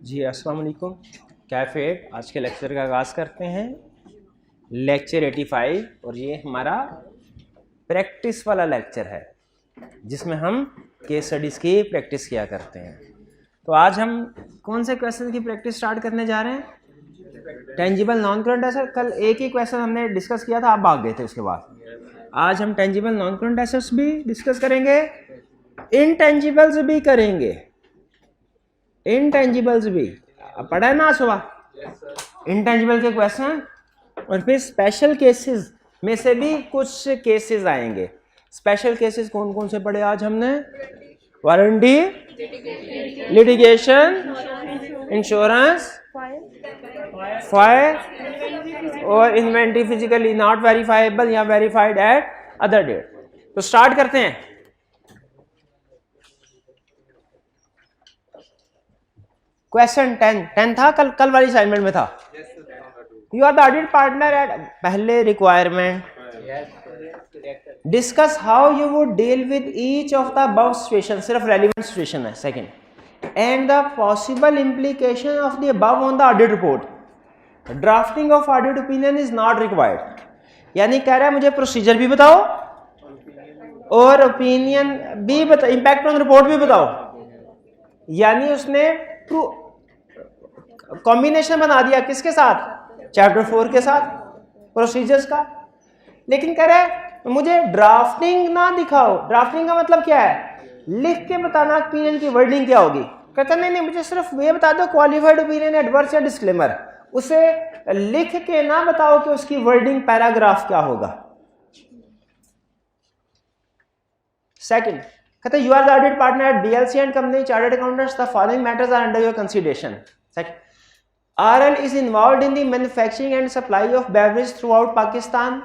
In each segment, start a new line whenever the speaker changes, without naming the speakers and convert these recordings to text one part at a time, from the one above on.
जी अस्सलाम वालेकुम कैफेट। आज के लेक्चर का आगाज़ करते हैं। लेक्चर 85 और ये हमारा प्रैक्टिस वाला लेक्चर है जिसमें हम केस स्टडीज़ की प्रैक्टिस किया करते हैं। तो आज हम कौन से क्वेश्चन की प्रैक्टिस स्टार्ट करने जा रहे हैं? Tangible non current asset. कल एक ही क्वेश्चन हमने डिस्कस किया था, आप भाग गए थे उसके बाद। आज हम टेंजिबल नॉन करंट एसेट्स भी डिस्कस करेंगे, इनटेंजिबल्स भी करेंगे। इनटेंजिबल्स भी पढ़ा है ना सुबह, इंटेंजिबल के क्वेश्चन, और फिर स्पेशल केसेस में से भी कुछ केसेस आएंगे। स्पेशल केसेस कौन कौन से पढ़े आज हमने? वारंटी, लिटिगेशन, इंश्योरेंस, फायर और इन्वेंटरी फिजिकली नॉट वेरीफाइबल या वेरीफाइड एट अदर डेट। तो स्टार्ट करते हैं। क्वेश्चन 10 था, कल वाली असाइनमेंट में था। You are the audit partner at पहले requirement, discuss how you would deal with each of the above situation, सिर्फ रेलिवेंट सिचुएशन है। Second, and the possible implication of the above on the audit report, drafting of audit opinion is not required. यानी कह रहा है मुझे procedure भी बताओ और ओपिनियन भी बताओ, इंपैक्ट ऑन रिपोर्ट भी बताओ। यानी उसने कॉम्बिनेशन बना दिया किसके साथ? चैप्टर 4 के साथ, प्रोसीजर्स का। लेकिन कह रहा है मुझे ड्राफ्टिंग ना दिखाओ। ड्राफ्टिंग का मतलब क्या है? लिख के बताना ओपिनियन की वर्डिंग क्या होगी। कहता नहीं, मुझे सिर्फ ये बता दो क्वालिफाइड ओपिनियन, एडवर्स या डिस्क्लेमर। उसे लिख के ना बताओ कि उसकी वर्डिंग पैराग्राफ क्या होगा। सेकंड, कहते you are the audit partner at BLC and company chartered accountants, the following matters are under your consideration. Second, RL is involved in the manufacturing and supply of beverage throughout Pakistan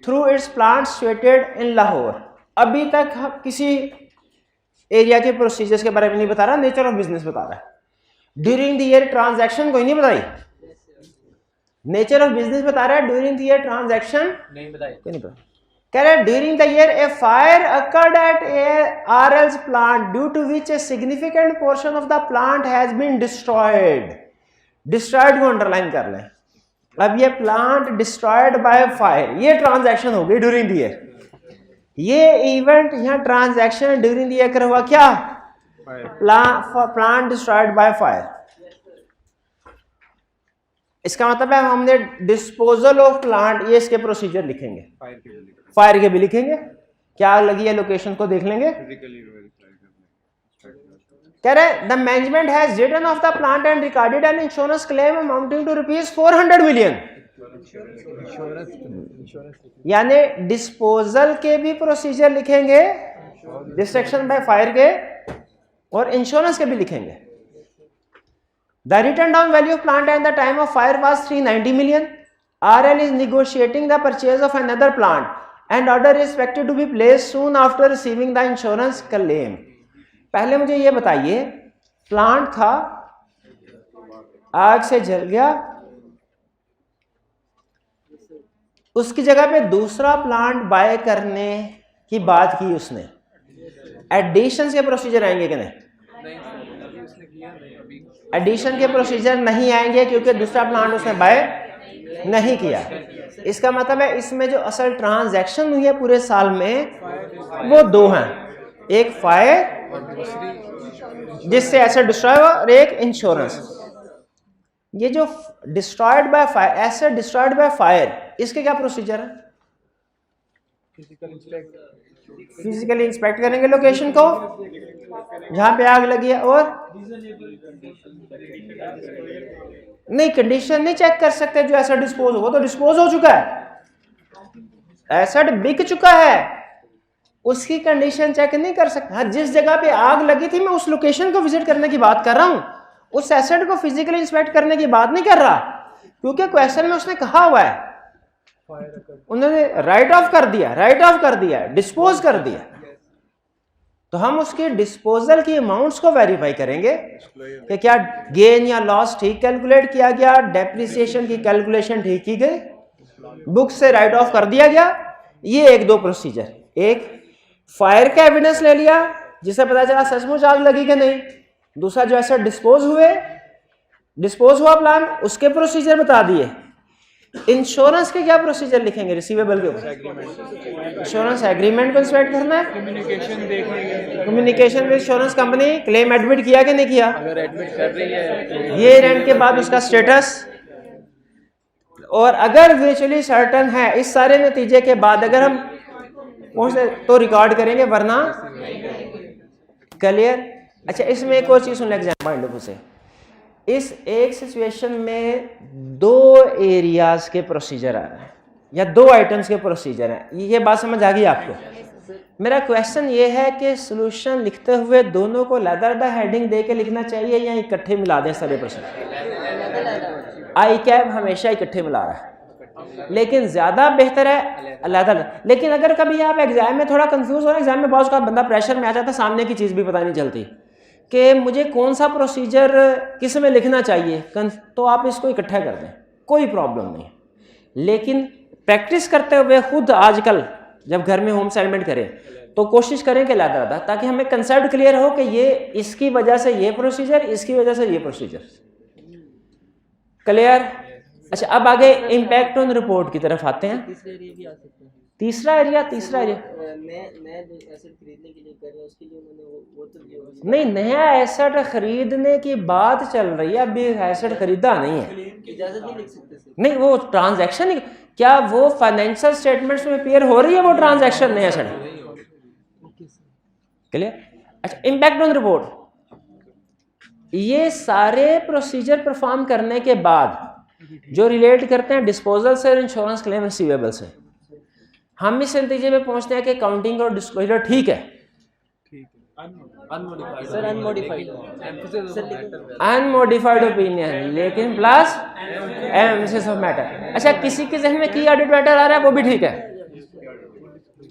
through its plants situated in Lahore. अभी तक किसी area के procedures के बारे में नहीं बता रहा, नेचर ऑफ बिजनेस बता रहा है। ड्यूरिंग द ईयर ट्रांजैक्शन कोई नहीं बताई, नेचर ऑफ बिजनेस बता रहा है। ड्यूरिंग द ईयर ट्रांजैक्शन नहीं बताई, कोई नहीं बताया। कह रहे during the year a fire occurred at RL's plant due to which a significant portion of the plant has been destroyed. Destroyed को अंडरलाइन कर लें। अब ये प्लांट डिस्ट्रॉयड बाय फायर, ये ट्रांजैक्शन हो गई ड्यूरिंग द ईयर। ये event यहाँ ट्रांजैक्शन ड्यूरिंग द ईयर कर हुआ क्या? Plant destroyed by fire. इसका मतलब है हमने डिस्पोजल ऑफ प्लांट, ये इसके प्रोसीजर लिखेंगे, फायर के भी लिखेंगे, क्या आग लगी है लोकेशन को देख लेंगे। कह रहे the management has written off the plant and recorded an insurance claim amounting to ₹400 million. यानी डिस्पोजल के भी प्रोसीजर लिखेंगे, डिस्ट्रक्शन बाय फायर के, और इंश्योरेंस के भी लिखेंगे। The written down value of plant at the time of fire was 390 million. RL is negotiating the purchase of another plant and order is expected to be placed soon after receiving the insurance claim. पहले मुझे ये बताइए, plant था, आग से जल गया, उसकी जगह पे दूसरा प्लांट बाय करने की बात की उसने। एडिशन के प्रोसीजर आएंगे कि नहीं? एडिशन के प्रोसीजर नहीं आएंगे क्योंकि दूसरा प्लांट उसने बाय नहीं किया। इसका मतलब है इसमें जो असल ट्रांजैक्शन हुई है पूरे साल में वो दो हैं, एक फायर जिससे एसेट डिस्ट्रॉय हुआ और एक इंश्योरेंस। ये जो destroyed by fire, asset destroyed by fire, इसके क्या प्रोसीजर है? फिजिकली इंस्पेक्ट करेंगे लोकेशन को जहां पे आग लगी है, और नहीं, कंडीशन नहीं चेक कर सकते। जो एसेट डिस्पोज हो, तो डिस्पोज हो चुका है, एसेट बिक चुका है, उसकी कंडीशन चेक नहीं कर सकते। हाँ, जिस जगह पे आग लगी थी मैं उस लोकेशन को विजिट करने की बात कर रहा हूं, उस एसेट को फिजिकली इंस्पेक्ट करने की बात नहीं कर रहा, क्योंकि क्वेश्चन में उसने कहा हुआ है, उन्होंने राइट ऑफ कर दिया, डिस्पोज कर दिया। तो हम उसके डिस्पोजल की अमाउंट्स को वेरीफाई करेंगे कि क्या गेन या लॉस ठीक कैलकुलेट किया गया, डेप्रिसिएशन की कैलकुलेशन ठीक की गई, बुक से राइट ऑफ कर दिया गया। ये एक दो प्रोसीजर, एक फायर का एविडेंस ले लिया जिससे पता चला सचमुच आग लगी कि नहीं, दूसरा जो एसेट डिस्पोज हुए डिस्पोज हुआ प्लान, उसके प्रोसीजर बता दिए। इंश्योरेंस के क्या प्रोसीजर लिखेंगे रिसीवेबल के ऊपर? इंश्योरेंस एग्रीमेंट को इंस्पेक्ट करना है,
कम्युनिकेशन देखेंगे,
communication with insurance company, claim admit किया कि नहीं किया,
अगर एडमिट कर रही है
ये एंड के बाद उसका स्टेटस, और अगर वर्चुअली सर्टन है इस सारे नतीजे के बाद अगर हम पहुंचते तो रिकॉर्ड करेंगे, वरना क्लियर। अच्छा, इसमें एक और चीज सुन, एग्जाम पॉइंट ऑफ व्यू से, इस एक सिचुएशन में दो एरियाज के प्रोसीजर आ रहे हैं या दो आइटम्स के प्रोसीजर हैं, ये बात समझ आ गई आपको? मेरा क्वेश्चन ये है कि सॉल्यूशन लिखते हुए दोनों को अलग-अलग हेडिंग दे के लिखना चाहिए या इकट्ठे मिला दें सारे प्रोसीजर? आई कैब हमेशा इकट्ठे मिला रहा है, लेकिन ज्यादा बेहतर है अलग-अलग। लेकिन अगर कभी आप एग्जाम में थोड़ा कंफ्यूज हो रहे, एग्जाम में बहुत बंदा प्रेशर में आ जाता, सामने की चीज भी पता नहीं चलती कि मुझे कौन सा प्रोसीजर किस में लिखना चाहिए, तो आप इसको इकट्ठा कर दें, कोई प्रॉब्लम नहीं। लेकिन प्रैक्टिस करते हुए खुद आजकल जब घर में होम असाइनमेंट करें तो कोशिश करें कि लादा, ताकि हमें कंसेप्ट क्लियर हो कि ये इसकी वजह से ये प्रोसीजर, इसकी वजह से ये प्रोसीजर। क्लियर? अच्छा, अब आगे इम्पैक्ट ऑन रिपोर्ट की तरफ आते हैं। तीसरा एरिया मैं जो एसेट खरीदने के लिए कर रहा हूं उसके लिए मैंने वो तो नहीं, नया एसेट खरीदने की बात चल रही है, अभी एसेट खरीदा नहीं है, इजाजत नहीं लिख सकते नहीं, वो ट्रांजैक्शन, क्या वो फाइनेंशियल स्टेटमेंट्स में अपीयर हो रही है वो ट्रांजैक्शन नया एसेट? क्लियर? अच्छा, इम्पैक्ट ऑन रिपोर्ट, ये सारे प्रोसीजर परफॉर्म करने के बाद जो रिलेट करते हैं डिस्पोजल से, इंश्योरेंस क्लेम रिसीवेबल से, हम इस नतीजे पे पहुंचते हैं कि काउंटिंग और डिस्क्लोजर ठीक है, अनमोडिफाइड ओपिनियन, लेकिन प्लस एम्फेसिस ऑफ मैटर। अच्छा, किसी के जहन में की ऑडिट मैटर आ रहा है, वो भी ठीक है,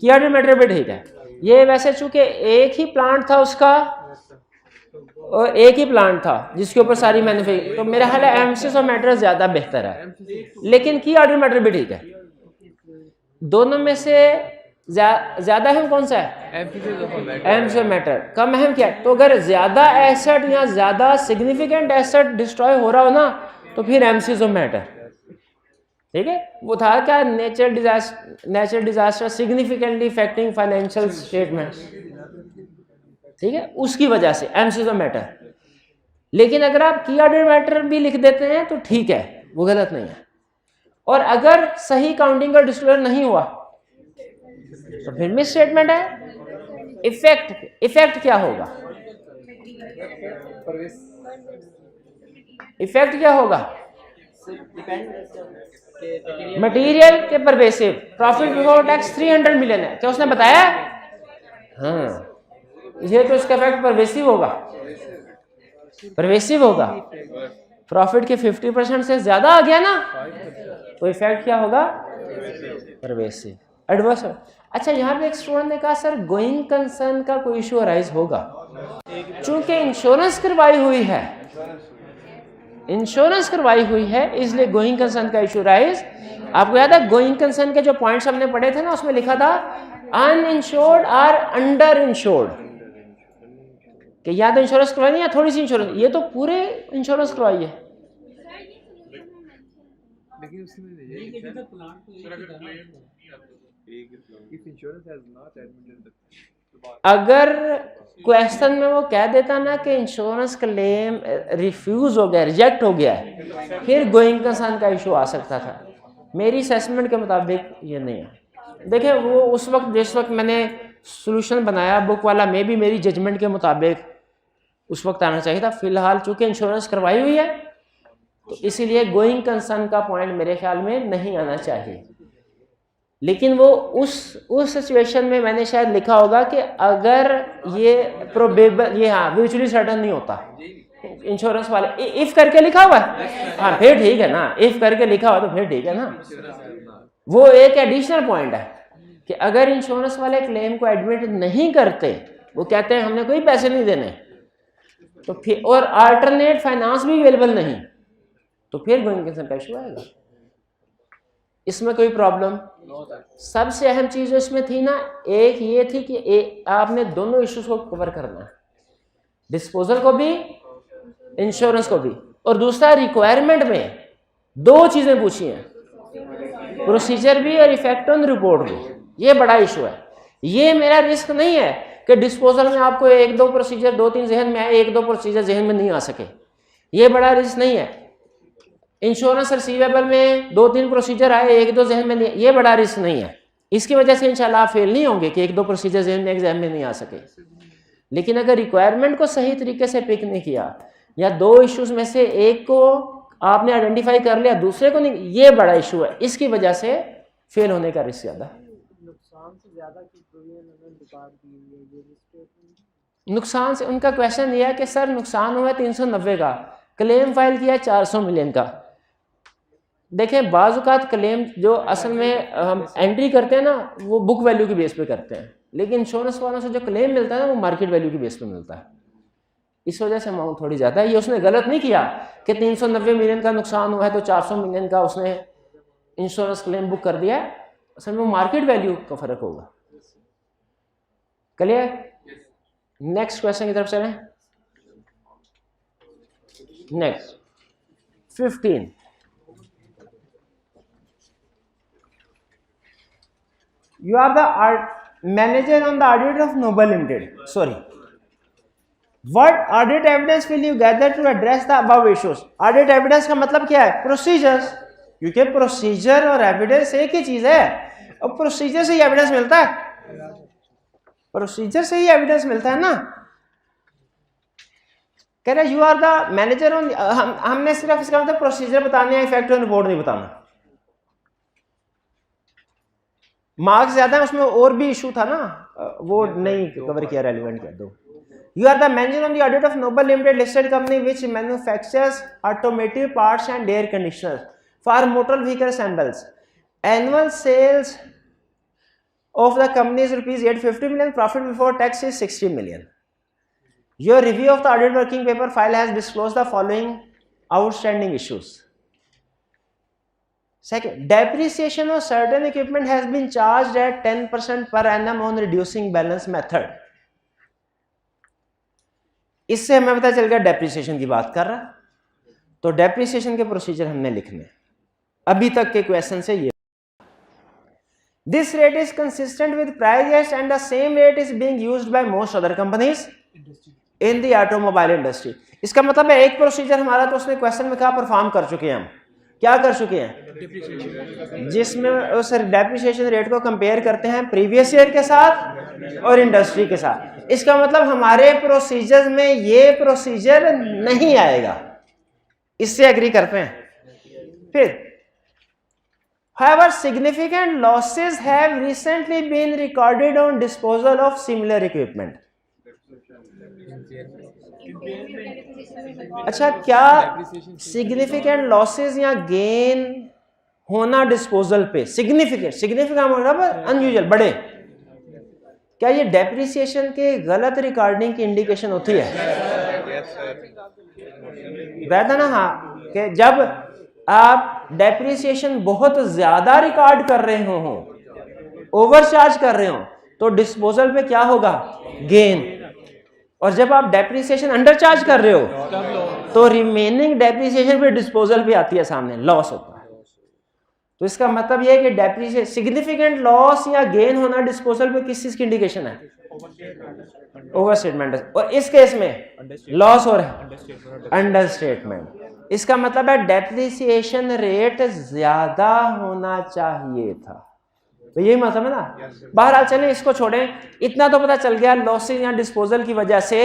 की ऑडिट मैटर भी ठीक है। ये वैसे चूंकि एक ही प्लांट था उसका और एक ही प्लांट था जिसके ऊपर सारी मैन्युफैक्चरिंग, तो मेरा ख्याल है एम्फेसिस ऑफ मैटर ज्यादा बेहतर है, लेकिन की ऑडिट मैटर भी ठीक है। दोनों में से ज्यादा अहम कौन सा है? Emphasis of matter. कम अहम क्या है? तो अगर ज्यादा एसेट या ज्यादा सिग्निफिकेंट एसेट डिस्ट्रॉय हो रहा हो ना, तो फिर एम्फेसिस ऑफ मैटर, ठीक है। वो था क्या, natural disaster significantly affecting financial statements, ठीक है, उसकी वजह से एम्फेसिस ऑफ मैटर। लेकिन अगर आप की ऑडिट मैटर भी लिख देते हैं तो ठीक है, वो गलत नहीं है। और अगर सही काउंटिंग का डिस्क्लोजर नहीं हुआ तो फिर मिस स्टेटमेंट है। इफेक्ट क्या होगा? इफेक्ट क्या होगा? मटेरियल के pervasive profit before tax 300 million है, क्या उसने बताया? हाँ, ये तो इसका इफेक्ट परवेसिव होगा, परवेसिव होगा। प्रॉफिट के 50% से ज्यादा आ गया ना, तो इफेक्ट क्या होगा? Pervasive, adverse. अच्छा, यहाँ पे एक स्टूडेंट ने कहा सर गोइंग कंसर्न का कोई इशू अराइज होगा, चूंकि इंश्योरेंस करवाई हुई है, इंश्योरेंस करवाई हुई है, इसलिए गोइंग कंसर्न का इशू राइज। आपको याद है गोइंग कंसर्न के जो पॉइंट्स हमने पढ़े थे ना, उसमें लिखा था अनइंश्योर्ड और अंडर इंश्योर्ड, कि या तो इंश्योरेंस करवाई या थोड़ी सी इंश्योरेंस, ये तो पूरे इंश्योरेंस करवाई है। अगर क्वेश्चन में वो कह देता ना कि इंश्योरेंस क्लेम रिफ्यूज हो गया, रिजेक्ट हो गया है, फिर गोइंग कंसर्न का इशू आ सकता था। मेरी असेसमेंट के मुताबिक ये नहीं है। देखिए, वो उस वक्त जिस वक्त मैंने सॉल्यूशन बनाया बुक वाला, में भी मेरी जजमेंट के मुताबिक उस वक्त आना चाहिए था। फिलहाल चूंकि इंश्योरेंस करवाई हुई है तो इसीलिए गोइंग कंसर्न का पॉइंट मेरे ख्याल में नहीं आना चाहिए। लेकिन वो उस सिचुएशन में मैंने शायद लिखा होगा कि अगर ये प्रोबेबल, ये हाँ म्यूचुअली सर्टन नहीं होता इंश्योरेंस वाले, इफ करके लिखा हुआ है, हाँ फिर ठीक है ना, इफ करके लिखा हुआ तो फिर ठीक है ना। वो एक एडिशनल पॉइंट है कि अगर इंश्योरेंस वाले क्लेम को एडमिट नहीं करते, वो कहते हैं हमने कोई पैसे नहीं देने, तो फिर और अल्टरनेट फाइनेंस भी अवेलेबल नहीं, तो फिर गोइंग कंसर्न का इशू आएगा। इसमें कोई प्रॉब्लम? सबसे अहम चीज जो इसमें थी ना, एक ये थी कि आपने दोनों इश्यूज को कवर करना है, डिस्पोजल को भी, इंश्योरेंस को भी। और दूसरा रिक्वायरमेंट में दो चीजें पूछी हैं, प्रोसीजर भी और इफेक्ट ऑन रिपोर्ट भी। ये बड़ा इशू है। ये मेरा रिस्क नहीं है कि डिस्पोजल में आपको एक दो प्रोसीजर दो तीन जहन में आए, एक दो प्रोसीजर जहन में नहीं आ सके, ये बड़ा रिस्क नहीं है। इंश्योरेंस रिसीवेबल में दो तीन प्रोसीजर आए, एक दो जहन में नहीं, ये बड़ा रिस्क नहीं है। इसकी वजह से इंशाल्लाह आप फेल नहीं होंगे कि एक दो प्रोसीजर जहन में एग्जाम में नहीं आ सके। लेकिन अगर रिक्वायरमेंट को सही तरीके से पिक नहीं किया या दो इश्यूज में से एक को आपने आइडेंटिफाई कर लिया, दूसरे को नहीं, ये बड़ा इशू है। इसकी वजह से फेल होने का रिस्क ज्यादा। नुकसान से उनका क्वेश्चन ये है कि सर नुकसान हुआ है 390 का, क्लेम फाइल किया 400 मिलियन का। देखें बाज़ क्लेम जो असल में हम एंट्री करते हैं ना वो बुक वैल्यू की बेस पे करते हैं, लेकिन इंश्योरेंस वालों से जो क्लेम मिलता है ना वो मार्केट वैल्यू की बेस पे मिलता है। इस वजह से अमाउंट थोड़ी ज़्यादा है। ये उसने गलत नहीं किया कि 390 मिलियन का नुकसान हुआ है तो 400 मिलियन का उसने इंश्योरेंस क्लेम बुक कर दिया है। असल में वो मार्केट वैल्यू का फ़र्क होगा। क्लियर? नेक्स्ट क्वेश्चन की तरफ चलें। Next 15, you are the manager on the audit of Noble Limited. Sorry. What audit evidence will you gather to address the above issues? Audit evidence का मतलब क्या है? Procedures. क्योंकि प्रोसीजर और एविडेंस एक ही चीज है, और प्रोसीजर से ही एविडेंस मिलता है। प्रोसीजर से ही एविडेंस मिलता है ना। कह रहे you are the manager on, हमने सिर्फ इसका मतलब प्रोसीजर बताने हैं, इफेक्ट ऑन रिपोर्ट नहीं बताना। मार्क्स ज्यादा है उसमें, और भी इशू था ना, वो नहीं कवर किया, रेलिवेंट कर दो। You are the manager on the audit of Noble Limited listed company which manufactures automotive parts and air conditioners for motor vehicle assembles. Annual sales of the company is rupees 850 million. Profit before tax is 60 million. Your review of the audit working paper file has disclosed the following outstanding issues. Second, depreciation of certain equipment has been charged at 10% per annum on reducing balance method. इससे हमें पता चल गया depreciation की बात कर रहा, तो डेप्रिसिएशन के प्रोसीजर हमने लिखने। अभी तक के क्वेश्चन से ये, this rate is consistent with prior years and the same rate is being used by most other companies in the automobile industry. इसका मतलब है एक प्रोसीजर हमारा, तो उसने क्वेश्चन में क्या परफॉर्म कर चुके हैं, हम क्या कर चुके हैं, जिसमें उस डेप्रिसिएशन रेट को कंपेयर करते हैं प्रीवियस ईयर के साथ और इंडस्ट्री के साथ। इसका मतलब हमारे प्रोसीजर में ये प्रोसीजर नहीं आएगा, इससे एग्री करते हैं। फिर however significant losses have recently been recorded on disposal of similar equipment. अच्छा, क्या सिग्निफिकेंट लॉसेस या गेन होना डिस्पोजल पे? सिग्निफिकेंट मतलब अनयूजुअल, बड़े। क्या ये डेप्रिसिएशन के गलत रिकॉर्डिंग की इंडिकेशन होती है? रहता ना, हाँ, कि जब आप डेप्रिसिएशन बहुत ज्यादा रिकॉर्ड कर रहे हो, ओवरचार्ज कर रहे हो, तो डिस्पोजल पे क्या होगा? गेन। और जब आप डेप्रिसिएशन अंडरचार्ज कर रहे हो तो रिमेनिंग डेप्रिसिएशन पे डिस्पोजल पे आती है, सामने लॉस होता है। तो इसका मतलब यह है कि डेप्रिसिएशन सिग्निफिकेंट लॉस या गेन होना डिस्पोजल पे किस चीज की इंडिकेशन है? ओवरस्टेटमेंट। और इस केस में लॉस हो रहा है, अंडरस्टेटमेंट। इसका मतलब है डेप्रिसिएशन रेट ज्यादा होना चाहिए था, तो यही मतलब है ना। बहरहाल चलें इसको छोड़ें, इतना तो पता चल गया लॉसेस या डिस्पोजल की वजह से,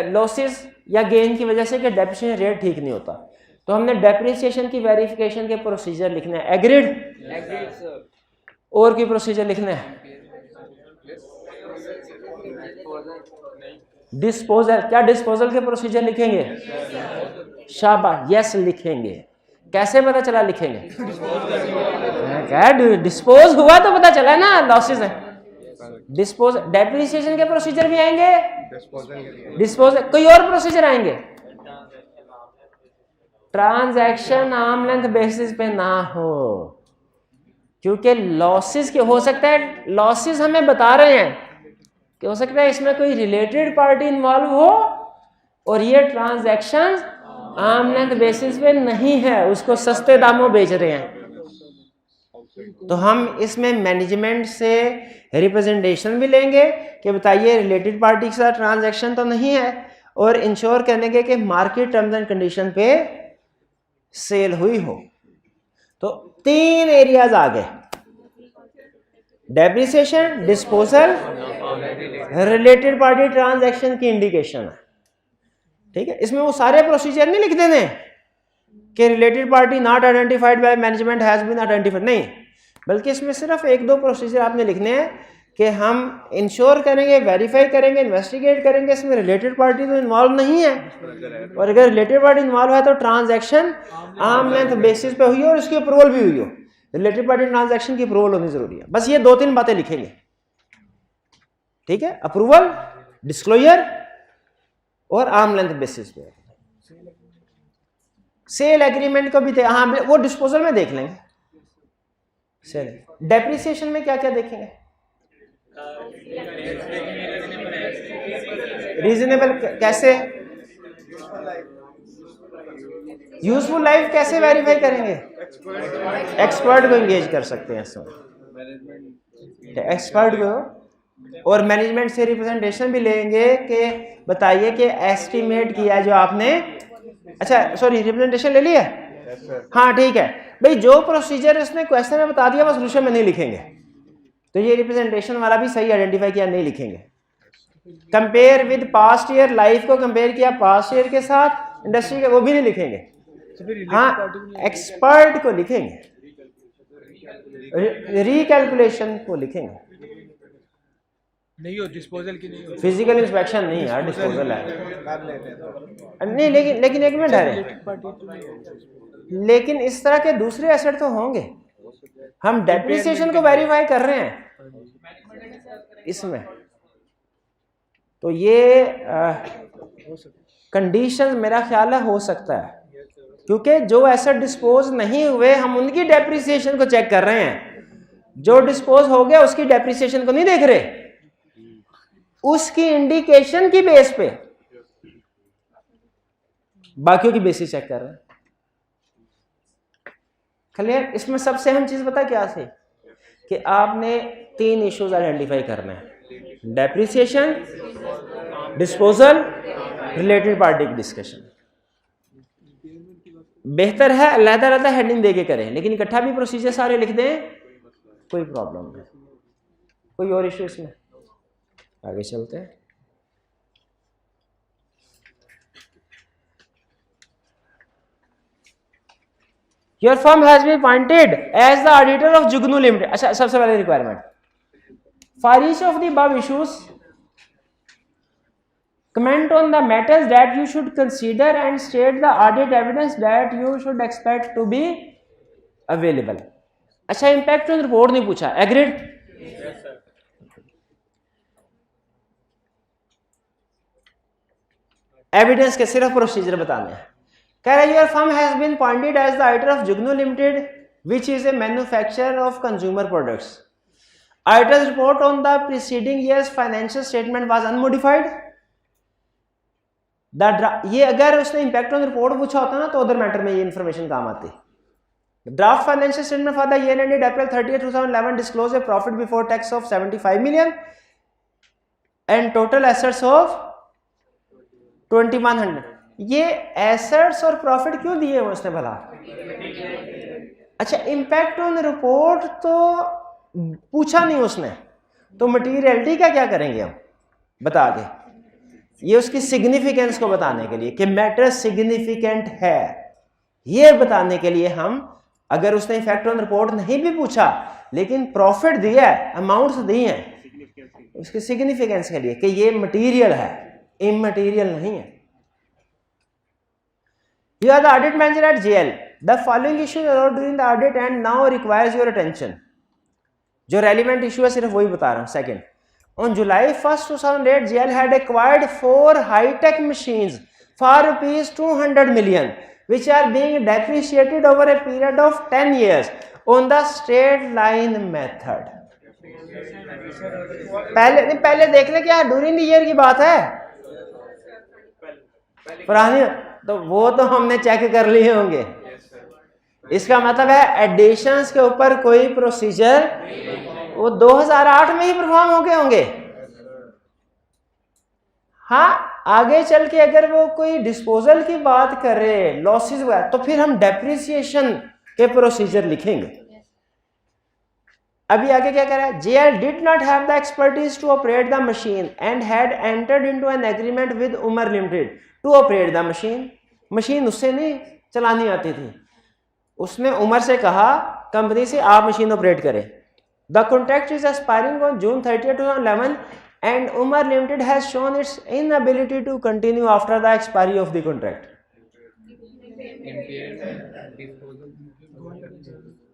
लॉसेस या गेन की वजह से कि डेप्रिसिएशन रेट ठीक नहीं होता। तो हमने डेप्रिसिएशन की वेरिफिकेशन के प्रोसीजर लिखने हैं। एग्रीड? और की प्रोसीजर लिखने हैं? डिस्पोजल, क्या डिस्पोजल के प्रोसीजर लिखेंगे? शाबाश, यस लिखेंगे। कैसे पता चला लिखेंगे? क्या डिस्पोज हुआ तो पता चला ना लॉसेस है। डिस्पोज, डेप्रिसिएशन के प्रोसीजर भी आएंगे, डिस्पोज, कोई और प्रोसीजर आएंगे। ट्रांजैक्शन आर्म लेंथ बेसिस पे ना हो, क्योंकि लॉसेस के हो सकता है, लॉसेस हमें बता रहे हैं कि हो सकता है इसमें कोई रिलेटेड पार्टी इन्वॉल्व हो और ये ट्रांजैक्शन आर्म लेंथ बेसिस पे नहीं है, उसको सस्ते दामों बेच रहे हैं। तो हम इसमें मैनेजमेंट से रिप्रेजेंटेशन भी लेंगे कि बताइए रिलेटेड पार्टी के साथ ट्रांजैक्शन तो नहीं है, और इंश्योर करेंगे कि मार्केट टर्म्स एंड कंडीशन पे सेल हुई हो। तो 3 एरियाज आ गए, depreciation, disposal, related party transaction की इंडिकेशन है। ठीक है, इसमें वो सारे प्रोसीजर नहीं लिख देने कि related party not identified by management has been identified, नहीं, बल्कि इसमें सिर्फ 1-2 प्रोसीजर आपने लिखने हैं कि हम इंश्योर करेंगे, वेरीफाई करेंगे, इन्वेस्टिगेट करेंगे इसमें रिलेटेड पार्टी तो इन्वॉल्व नहीं है, और अगर रिलेटेड पार्टी इन्वॉल्व है तो ट्रांजैक्शन आर्म लेंथ बेसिस पे हुई हो और उसकी अप्रूवल भी हुई हो। रिलेटेड पार्टी ट्रांजैक्शन की अप्रूवल होनी जरूरी है। बस ये 2-3 बातें लिखेंगे। ठीक है, अप्रूवल, डिस्क्लोजर और आर्म लेंथ बेसिस पे। सेल एग्रीमेंट को भी हाँ वो डिस्पोजल में देख लेंगे। सेल डेप्रिसिएशन में क्या क्या देखेंगे? रीजनेबल कैसे, यूजफुल लाइफ कैसे वेरीफाई करेंगे? एक्सपर्ट को एंगेज कर सकते हैं इसमें, एक्सपर्ट को, और मैनेजमेंट से रिप्रेजेंटेशन भी लेंगे कि बताइए कि एस्टिमेट किया जो आपने, अच्छा सॉरी रिप्रेजेंटेशन ले लिया, हाँ ठीक है भाई, जो प्रोसीजर इसने क्वेश्चन में बता दिया बस सोल्यूशन में नहीं लिखेंगे, तो ये रिप्रेजेंटेशन वाला भी सही आइडेंटिफाई किया नहीं लिखेंगे। Compare with past year, life को कंपेयर किया पास्ट ईयर के साथ, इंडस्ट्री के, वो भी नहीं लिखेंगे। हाँ एक्सपर्ट को लिखेंगे, रिकैलकुलेशन को लिखेंगे,
नहीं हो डिस्पोजल की नहीं हो,
फिजिकल इंस्पेक्शन नहीं यार, डिस्पोजल है नहीं, लेकिन एक मिनट है, लेकिन इस तरह के दूसरे एसेट तो होंगे, हम डेप्रिसिएशन को वेरीफाई कर रहे हैं इसमें, तो ये कंडीशन मेरा ख्याल है हो सकता है, क्योंकि जो एसेट डिस्पोज नहीं हुए हम उनकी डेप्रिसिएशन को चेक कर रहे हैं, जो डिस्पोज हो गया उसकी डेप्रिसिएशन को नहीं देख रहे, उसकी इंडिकेशन की बेस पे बाकियों की बेसिस चेक कर रहे हैं। क्लियर? इसमें सबसे अहम चीज पता क्या थी कि आपने 3 इश्यूज आइडेंटिफाई करना है, डेप्रिसिएशन, डिस्पोजल, रिलेटेड पार्टी की डिस्कशन। बेहतर है अलग-अलग हेडिंग देके करें, लेकिन इकट्ठा भी प्रोसीजर सारे लिख दें, कोई प्रॉब्लम नहीं। कोई और इश्यू इसमें? आगे चलते हैं। Your firm has been appointed as the auditor of Jugnu Limited. अच्छा, सबसे पहले requirement, for each of the above issues, comment on the matters that you should consider and state the audit evidence that you should expect to be available. अच्छा, impact on report नहीं पूछा, agreed? Evidence के सिर्फ procedure बताने हैं। कह रहा है your firm has been appointed as the auditor of Jugnu limited which is a manufacturer of consumer products. Auditors report on the preceding years financial statement was unmodified. ये अगर उसने इंपैक्ट ऑन रिपोर्ट पूछा होता ना तो अदर मैटर में ये information काम आती। Draft financial statement for the year ended April 30, 2011 disclose A profit before tax of 75 million and total assets of 2100। ये एसेट्स और प्रॉफिट क्यों दिए हैं उसने भला? अच्छा, इंपैक्ट ऑन रिपोर्ट तो पूछा नहीं उसने, तो मटीरियलिटी का क्या करेंगे हम? बता दे, ये उसकी सिग्निफिकेंस को बताने के लिए कि मैटर सिग्निफिकेंट है, ये बताने के लिए हम, अगर उसने इफेक्ट ऑन रिपोर्ट नहीं भी पूछा लेकिन प्रॉफिट दिया है, अमाउंट्स दिए हैं, उसकी सिग्निफिकेंस के लिए कि ये मटीरियल है, इममटीरियल नहीं है। You are the audit manager at JL. The following issues arose during the audit and now requires your attention. जो relevant issue है सिर्फ वही बता रहा हूँ। Second, on July 1st, 2008, JL had acquired 4 high-tech machines for rupees 200 million, which are being depreciated over a period of 10 years on the straight line method. पहले देख ले क्या ड्यूरिंग द ईयर की बात है, पुरानी तो वो तो हमने चेक कर लिए होंगे। इसका मतलब है एडिशंस के ऊपर कोई प्रोसीजर वो 2008 में ही परफॉर्म हो गए होंगे। हाँ, आगे चल के अगर वो कोई डिस्पोजल की बात कर रहे हैं, लॉसेस वगैरह, तो फिर हम डेप्रिसिएशन के प्रोसीजर लिखेंगे। अभी आगे क्या कह रहा है? JL did not have the expertise to operate the machine and had entered into an agreement with Umar Limited to operate the machine. Machine उससे नहीं चलानी आती थी, उसने उमर से कहा कंपनी से आप मशीन ऑपरेट करें। The contract is expiring on June 30, 2011 and Umar Limited has shown its inability to continue after the expiry of the contract.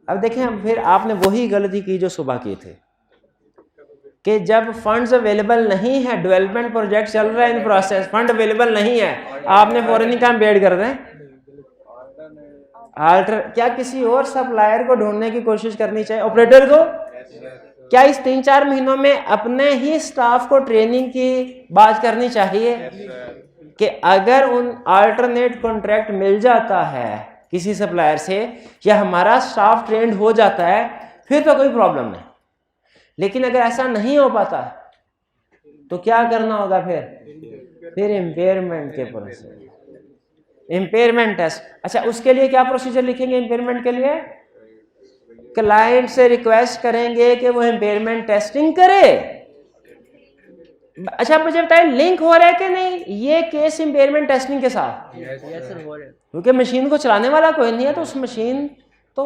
अब देखें, अब फिर आपने वही गलती की जो सुबह की थी कि जब फंड्स अवेलेबल नहीं है, डेवलपमेंट प्रोजेक्ट चल रहा है इन प्रोसेस, फंड अवेलेबल नहीं है, आपने फौरन ही काम पेड कर दें। आल्टर क्या किसी और सप्लायर को ढूंढने की कोशिश करनी चाहिए ऑपरेटर को? क्या इस 3-4 महीनों में अपने ही स्टाफ को ट्रेनिंग की बात करनी चाहिए कि अगर उन अल्टरनेट कॉन्ट्रैक्ट मिल जाता है किसी सप्लायर से या हमारा स्टाफ ट्रेंड हो जाता है फिर तो कोई प्रॉब्लम नहीं, लेकिन अगर ऐसा नहीं हो पाता तो क्या करना होगा? फिर इम्पेयरमेंट के प्रोसेस, इम्पेयरमेंट टेस्ट। अच्छा, उसके लिए क्या प्रोसीजर लिखेंगे? इम्पेयरमेंट के लिए क्लाइंट से रिक्वेस्ट करेंगे कि वो इम्पेयरमेंट टेस्टिंग करे। अच्छा, मुझे बताएं लिंक हो रहा है कि नहीं ये केस इम्पेयरमेंट टेस्टिंग के साथ? क्योंकि मशीन को चलाने वाला कोई नहीं है तो उस मशीन तो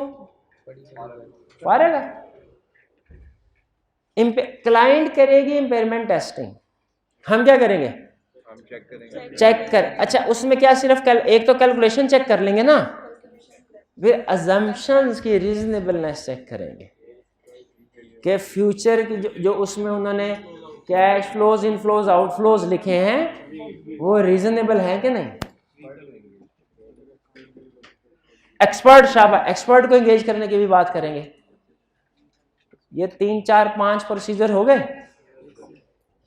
फारेगा। क्लाइंट करेगी इम्पेयरमेंट टेस्टिंग, हम क्या करेंगे? चेक कर। अच्छा, उसमें क्या सिर्फ एक तो कैलकुलेशन चेक कर लेंगे ना, फिर अजम्पशंस की रीजनेबलनेस चेक करेंगे कि फ्यूचर की जो उसमें उन्होंने कैश फ्लोज, इनफ्लोज, आउटफ्लोज लिखे हैं वो रीजनेबल है कि नहीं। एक्सपर्ट, शाबाश, एक्सपर्ट को एंगेज करने की भी बात करेंगे। ये 3-4-5 प्रोसीजर हो गए,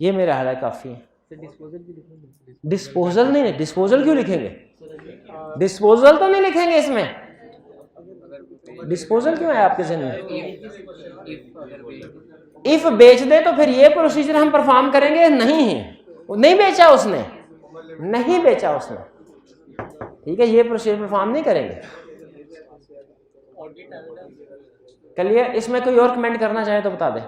ये मेरा हाल है काफी है। डिस्पोजल नहीं, डिस्पोजल क्यों लिखेंगे? डिस्पोजल तो नहीं लिखेंगे इसमें, डिस्पोजल क्यों है आपके जहन में? इफ बेच दे तो फिर ये प्रोसीजर हम परफॉर्म करेंगे। नहीं बेचा उसने, नहीं बेचा उसने, ठीक है, ये प्रोसीजर परफॉर्म नहीं करेंगे। चलिए, इसमें कोई और कमेंट करना चाहे तो बता दे।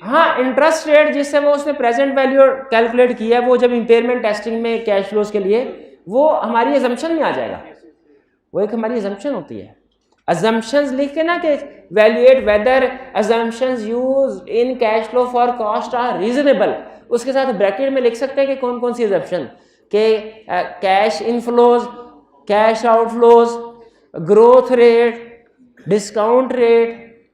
हाँ, इंटरेस्ट रेट जिससे वो उसने प्रेजेंट वैल्यू कैलकुलेट किया है, वो जब इंपेयरमेंट टेस्टिंग में कैश फ्लोज के लिए वो हमारी अजम्पशन में आ जाएगा। वो एक हमारी अजम्पशन होती है। अजम्पशंस लिख के ना कि evaluate whether assumptions used in cash flow for cost are reasonable, उसके साथ ब्रैकेट में लिख सकते हैं कि कौन कौन सी अजम्पशन के cash inflows, cash outflows, growth rate, discount rate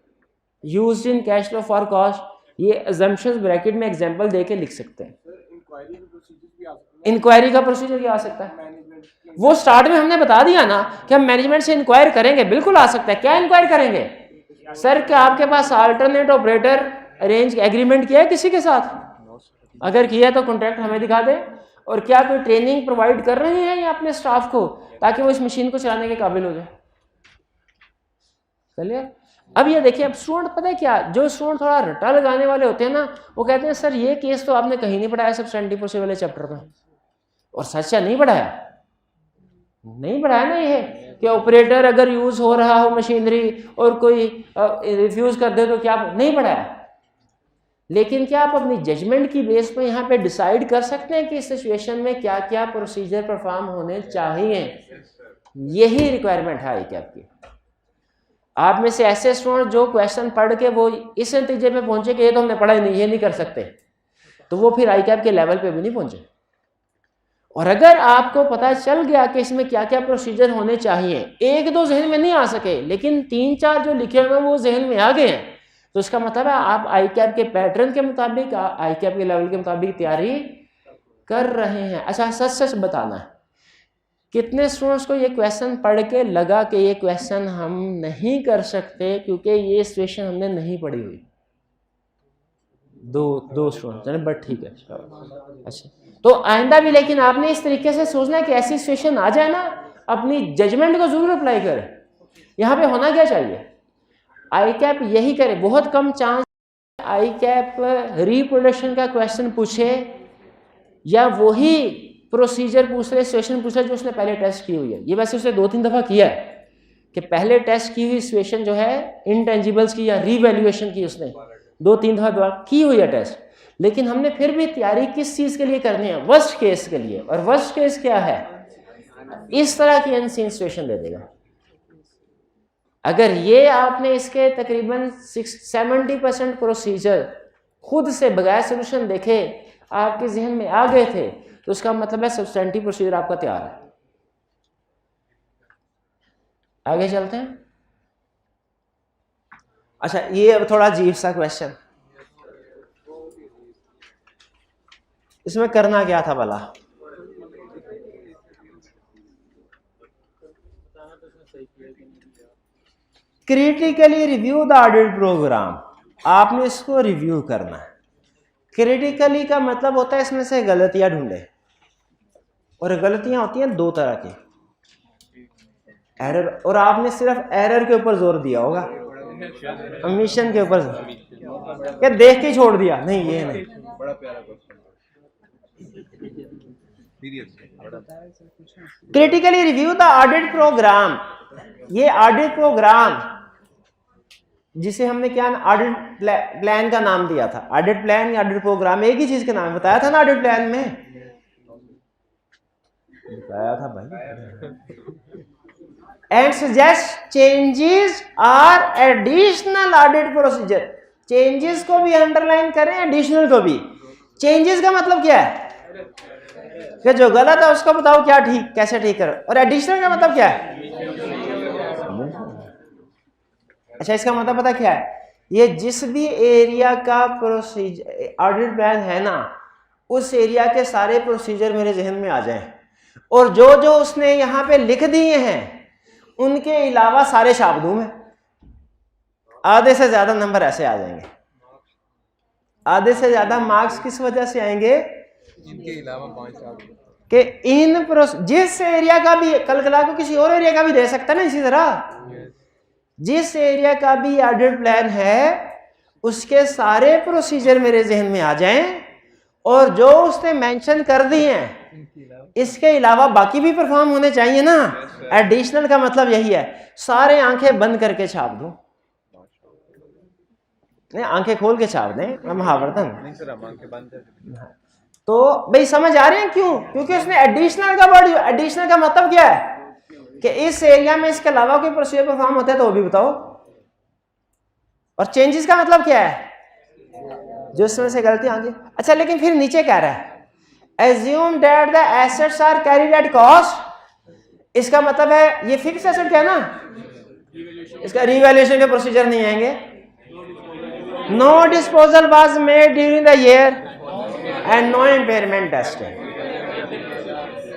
used in cash flow for cost, ये अजम्पशंस ब्रैकेट में एग्जांपल देके लिख सकते हैं। इंक्वायरी का प्रोसीजर क्या आ सकता है? वो स्टार्ट में हमने बता दिया ना कि हम मैनेजमेंट से इंक्वायर करेंगे, बिल्कुल आ सकता है। क्या इंक्वायर करेंगे? सर क्या आपके पास अल्टरनेट ऑपरेटर अरेंज एग्रीमेंट किया है किसी के साथ? अगर किया तो कॉन्ट्रैक्ट हमें दिखा दे। और क्या कोई ट्रेनिंग प्रोवाइड कर रहे हैं या अपने स्टाफ को ताकि वो इस मशीन को चलाने के काबिल हो जाए? चलिए, अब ये देखिए, अब स्टूडेंट पता है क्या, जो स्टूडेंट थोड़ा रटा लगाने वाले होते हैं ना, वो कहते हैं सर ये केस तो आपने कहीं नहीं पढ़ाया सब्सटेंटिव प्रोसीजर वाले चैप्टर में। और सच्चा नहीं पढ़ाया ना ये कि ऑपरेटर अगर यूज हो रहा हो मशीनरी और कोई रिफ्यूज कर दे तो क्या, नहीं पढ़ाया। लेकिन क्या आप अपनी जजमेंट की बेस पे यहाँ पे डिसाइड कर सकते हैं कि इस सिचुएशन में क्या क्या प्रोसीजर परफॉर्म होने चाहिए? यही रिक्वायरमेंट है आपकी। आप में से ऐसे स्टूडेंट जो क्वेश्चन पढ़ के वो इस नतीजे पे पहुंचे कि ये तो हमने पढ़ा ही नहीं, ये नहीं कर सकते, तो वो फिर ICAP के लेवल पे भी नहीं पहुंचे। और अगर आपको पता चल गया कि इसमें क्या क्या प्रोसीजर होने चाहिए, 1-2 जहन में नहीं आ सके लेकिन 3-4 जो लिखे हुए वो जहन में आ गए हैं, तो इसका मतलब है आप ICAP के पैटर्न के मुताबिक, ICAP के लेवल के मुताबिक तैयारी कर रहे हैं। अच्छा, सच बताना है, कितने स्टूडेंट्स को ये क्वेश्चन पढ़ के लगा कि ये क्वेश्चन हम नहीं कर सकते क्योंकि ये सिचुएशन हमने नहीं पढ़ी हुई? दो स्टूडेंट, बट ठीक है। अच्छा, तो आइंदा भी लेकिन आपने इस तरीके से सोचना है कि ऐसी सिचुएशन आ जाए ना, अपनी जजमेंट को जरूर अप्लाई करें। यहाँ पे होना क्या चाहिए, आई कैप यही करे, बहुत कम चांस आई कैप रिप्रोडक्शन का क्वेश्चन पूछे या वही प्रोसीजर पूछ रहे, सिचुएशन पूछ रहे जो उसने पहले टेस्ट की हुई है। ये वैसे उसने 2-3 दफ़ा किया है कि पहले टेस्ट की हुई सिचुएशन जो है इंटेंजिबल्स की या रीवैल्यूएशन की, उसने 2-3 दफ़ा की हुई है टेस्ट। लेकिन हमने फिर भी तैयारी किस चीज़ के लिए करनी है, वर्स्ट केस के लिए। और वर्स्ट केस क्या है, इस तरह की अनसीन सिचुएशन दे देगा। अगर ये आपने इसके तकरीबन 70% प्रोसीजर खुद से बगैर सोल्यूशन देखे आपके जहन में आ गए थे, तो उसका मतलब है सब्सटेंटिव प्रोसीजर आपका तैयार है। आगे चलते हैं। अच्छा, ये अब थोड़ा अजीब सा क्वेश्चन, इसमें करना क्या था भला? Critically review the audit program, आपने इसको रिव्यू करना है। क्रिटिकली का मतलब होता है इसमें से गलतियां ढूंढे, और गलतियां होती हैं 2 तरह की, एरर, और आपने सिर्फ एरर के ऊपर जोर दिया होगा, ओमिशन के ऊपर क्या देख के छोड़ दिया, नहीं ये नहीं।
बड़ा प्यारा question,
critically review the audit program, ये ऑडिट प्रोग्राम जिसे हमने क्या ऑडिट प्लान का नाम दिया था, ऑडिट प्लान या ऑडिट प्रोग्राम एक ही चीज का नाम बताया था ना ऑडिट प्लान में, बताया था भाई। And suggest changes are additional audit procedure, changes को भी अंडरलाइन करें, एडिशनल को भी। चेंजेस का मतलब क्या है कि जो गलत है उसको बताओ क्या ठीक, कैसे ठीक करो, और एडिशनल का मतलब क्या है। अच्छा, इसका मतलब पता क्या है, ये जिस भी एरिया का प्रोसीजर ऑडिट प्लान है ना, उस एरिया के सारे प्रोसीजर मेरे जहन में आ जाएं, और जो जो उसने यहाँ पे लिख दिए हैं उनके अलावा सारे छाप दूं मैं। आधे से ज्यादा नंबर ऐसे आ जाएंगे। आधे से ज्यादा मार्क्स किस वजह से आएंगे,
इनके अलावा 5
कि इन जिस एरिया का भी, कल कला को किसी और एरिया का भी दे सकता है ना, इसी तरह जिस एरिया का भी ऑडिट प्लान है उसके सारे प्रोसीजर मेरे जहन में आ जाएं, और जो उसने मेंशन कर दिए हैं इसके अलावा बाकी भी परफॉर्म होने चाहिए ना। एडिशनल का मतलब यही है, सारे आंखें बंद करके छाप दूं, नहीं आंखें खोल के छाप दें, महावर्तन
नहीं सर, हम आंखें बंद कर।
तो भाई समझ आ रहे हैं क्यों, क्योंकि उसने एडिशनल का वर्ड, एडिशनल का मतलब क्या है कि इस एरिया में इसके अलावा कोई प्रोसीजर परफॉर्म होता है तो वो भी बताओ। और चेंजेस का मतलब क्या है, जो इसमें से गलती आगे। अच्छा, लेकिन फिर नीचे कह रहा है assume that the assets are carried at cost, इसका मतलब है ये फिक्स एसेट क्या है ना, इसका रिवैल्यूएशन के प्रोसीजर नहीं आएंगे। No disposal was made during the year and no impairment testing,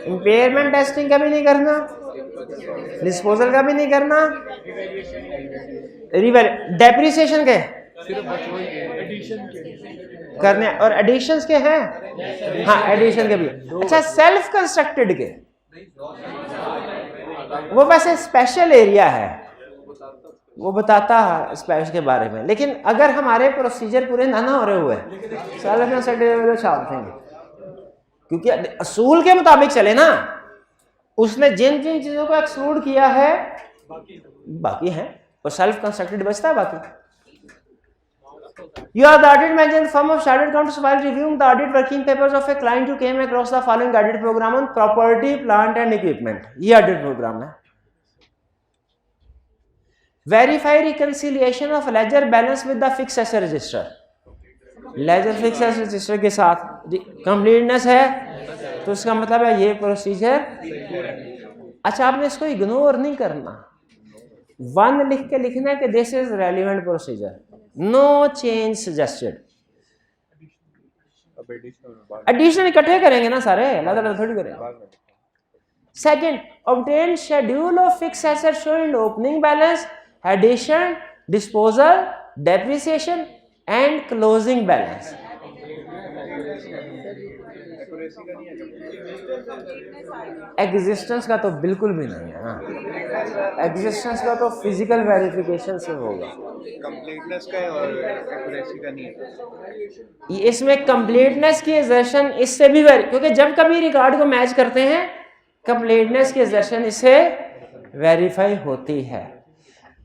impairment testing का भी नहीं करना, डिस्पोजल का भी नहीं करना, डेप्रिसिएशन के करने, और एडिशंस के हैं, हाँ एडिशन के भी। अच्छा, सेल्फ कंस्ट्रक्टेड के वो वैसे स्पेशल एरिया है, वो बताता है स्पेशल के बारे में, लेकिन अगर हमारे प्रोसीजर पूरे ना हो रहे हुए सेल्फ कंस्ट्रक्टेड छाप देंगे, क्योंकि असूल के मुताबिक चले ना, उसने जिन जिन चीजों को एक्सक्लूड किया है बाकी हैं, और सेल्फ कंस्ट्रक्टेड बचता है बाकी। You are the audit manager in the firm of chartered accountants while reviewing the audit working papers of a client who came across the following audit program on property, plant and equipment. ये audit program है। Verify reconciliation of ledger balance with the fixed asset register. Ledger fixed asset register के साथ completeness है, तो इसका मतलब है ये प्रोसीजर। अच्छा, आपने इसको इग्नोर नहीं करना, 1 लिख के लिखना है कि this is relevant procedure, no change suggested. Additional इकट्ठे करेंगे ना सारे, अलग अलग थोड़ी करेंगे। Second, obtain schedule of fix asset showing opening balance, addition, disposal, depreciation, and closing balance. Existence का तो बिल्कुल भी नहीं है ना, एग्जिस्टेंस का तो फिजिकल वेरिफिकेशन से होगा।
कंप्लीटनेस का है और एक्यूरेसी का नहीं है।
इसमें कंप्लीटनेस की एजर्शन इससे भी क्योंकि जब कभी रिकॉर्ड को मैच करते हैं कंप्लीटनेस की एजर्शन इससे वेरीफाई होती है।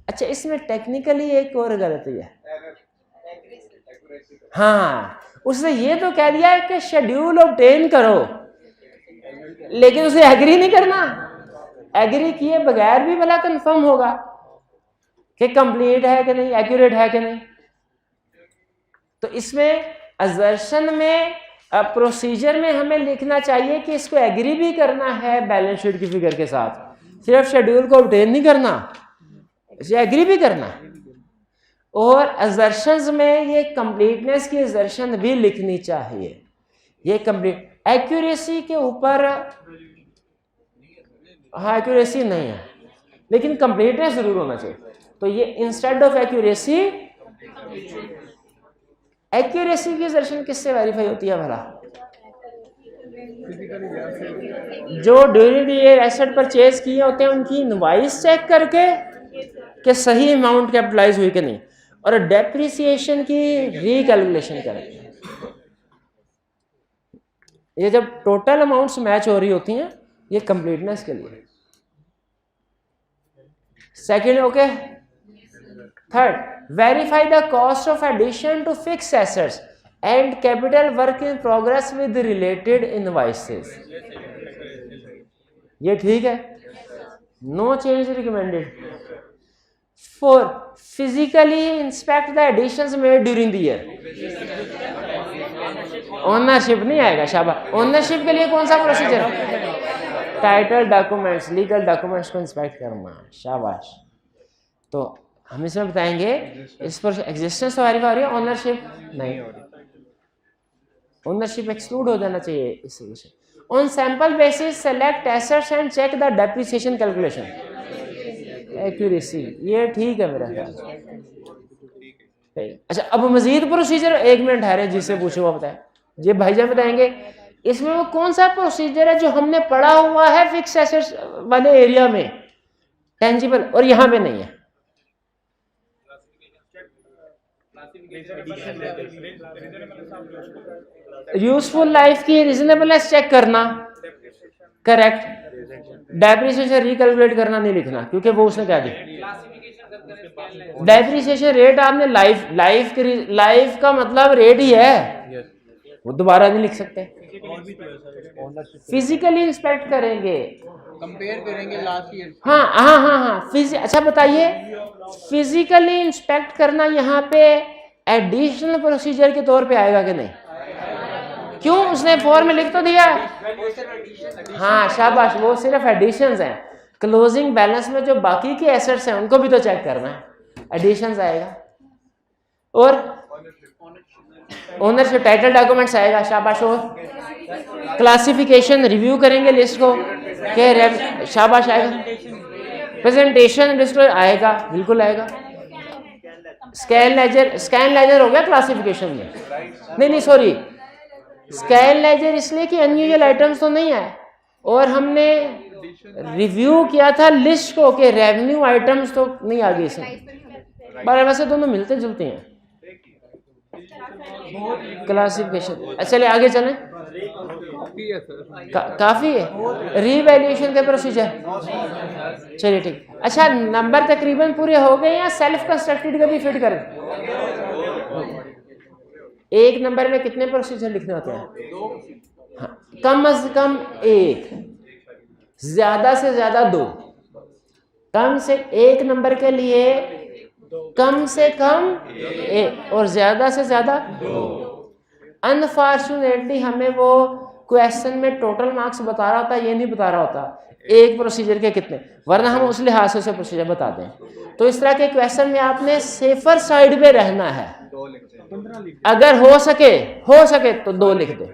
अच्छा, इसमें टेक्निकली एक और गलती है। हाँ, उसने ये तो कह दिया है कि शेड्यूल ऑब्टेन करो, लेकिन उसे एग्री नहीं करना। एग्री किए बगैर भी भला कंफर्म होगा कि कंप्लीट है कि नहीं, एक्यूरेट है कि नहीं। तो इसमें असर्शन में प्रोसीजर में हमें लिखना चाहिए कि इसको एग्री भी करना है बैलेंस शीट की फिगर के साथ, सिर्फ शेड्यूल को ऑब्टेन नहीं करना, इसे एग्री भी करना। और असर्शंस में ये कंप्लीटनेस की असर्शन भी लिखनी चाहिए। ये कंप्लीट एक्यूरेसी के ऊपर, हाँ एक्यूरेसी नहीं है लेकिन कंप्लीटनेस जरूर होना चाहिए। तो ये इंस्टेड ऑफ एक्यूरेसी, एक्यूरेसी की असर्शन किससे वेरीफाई होती है भला? जो during the year asset purchase किए होते हैं उनकी इनवॉइस चेक करके कि सही अमाउंट कैपिटलाइज हुई कि नहीं, और डेप्रिसिएशन की रिकैलकुलेशन करके। ये जब टोटल अमाउंट्स मैच हो रही होती हैं ये कंप्लीटनेस के लिए। Second, okay. Third, verify the cost of addition to fix assets and capital work in progress with related invoices. ये ठीक है, no change recommended. Four, physically inspect the additions made during the year. Ownership नहीं आएगा, शाबाश। Ownership के लिए कौन सा procedure? Title documents, legal documents को इंस्पेक्ट करना, शाबाश। तो हम इसमें बताएंगे इस पर एग्जिस्टेंस तो वेरीफाई हो रही है, ओनरशिप नहीं हो रही। ओनरशिप एक्सक्लूड हो जाना चाहिए इस solution. On sample basis select assets and check the depreciation calculation. Accuracy ये ठीक है मेरा ख्याल। अच्छा, अब मजीद प्रोसीजर, एक मिनट ठहरे, जिससे पूछो वो बताए। ये भाईजान बताएंगे इसमें वो कौन सा प्रोसीजर है जो हमने पढ़ा हुआ है फिक्स एसेट्स वाले एरिया में, टेंजिबल, और यहाँ पे नहीं है। यूजफुल लाइफ की रीजनेबलनेस चेक करना, करेक्ट। डेप्रिसिएशन रिकैलकुलेट करना नहीं लिखना, क्योंकि वो उसने क्या दिया। डेप्रिसिएशन रेट आपने लाइफ का मतलब रेट ही है, वो दोबारा नहीं लिख सकते। फिजिकली इंस्पेक्ट करेंगे,
कंपेयर करेंगे लास्ट ईयर।
हाँ हाँ हाँ हाँ। अच्छा बताइए, फिजिकली इंस्पेक्ट करना यहाँ पे एडिशनल प्रोसीजर के तौर पे आएगा कि नहीं? क्यों, उसने फॉर्म में लिख तो दिया। हाँ शाबाश, वो सिर्फ एडिशंस हैं। क्लोजिंग बैलेंस में जो बाकी के एसेट्स हैं उनको भी तो चेक करना है, एडिशंस आएगा। और ओनरशिप टाइटल डॉक्यूमेंट्स आएगा, शाबाश। और क्लासिफिकेशन रिव्यू करेंगे लिस्ट को, के शाबाश आएगा। प्रेजेंटेशन डिस्क्लोज आएगा, बिल्कुल आएगा। स्कैन लेजर हो गया क्लासिफिकेशन में, नहीं सॉरी, स्कैन लेजर इसलिए कि अनयूजुअल आइटम्स तो नहीं है, और हमने रिव्यू किया था लिस्ट को कि रेवेन्यू आइटम्स तो नहीं आ गई इसमें। पर वैसे दोनों मिलते जुलते हैं क्लासिफिकेशन। चले आगे चलें, काफी है रीवैल्यूएशन के प्रोसीजर। चलिए ठीक। अच्छा, नंबर तकरीबन पूरे हो गए या सेल्फ कंस्ट्रक्टेड का भी फिट करें? एक नंबर में कितने प्रोसीजर लिखने होते हैं? हाँ, कम से कम एक, ज्यादा से ज्यादा दो। कम से एक नंबर के लिए कम से कम एक और ज्यादा से ज्यादा दो। अनफॉर्चुनेटली हमें वो क्वेश्चन में टोटल मार्क्स बता रहा होता, ये नहीं बता रहा होता एक प्रोसीजर के कितने, वरना हम उस लिहाज से प्रोसीजर बता दें। तो इस तरह के क्वेश्चन में आपने सेफर साइड पे रहना है। अगर हो सके तो 2 लिख दे,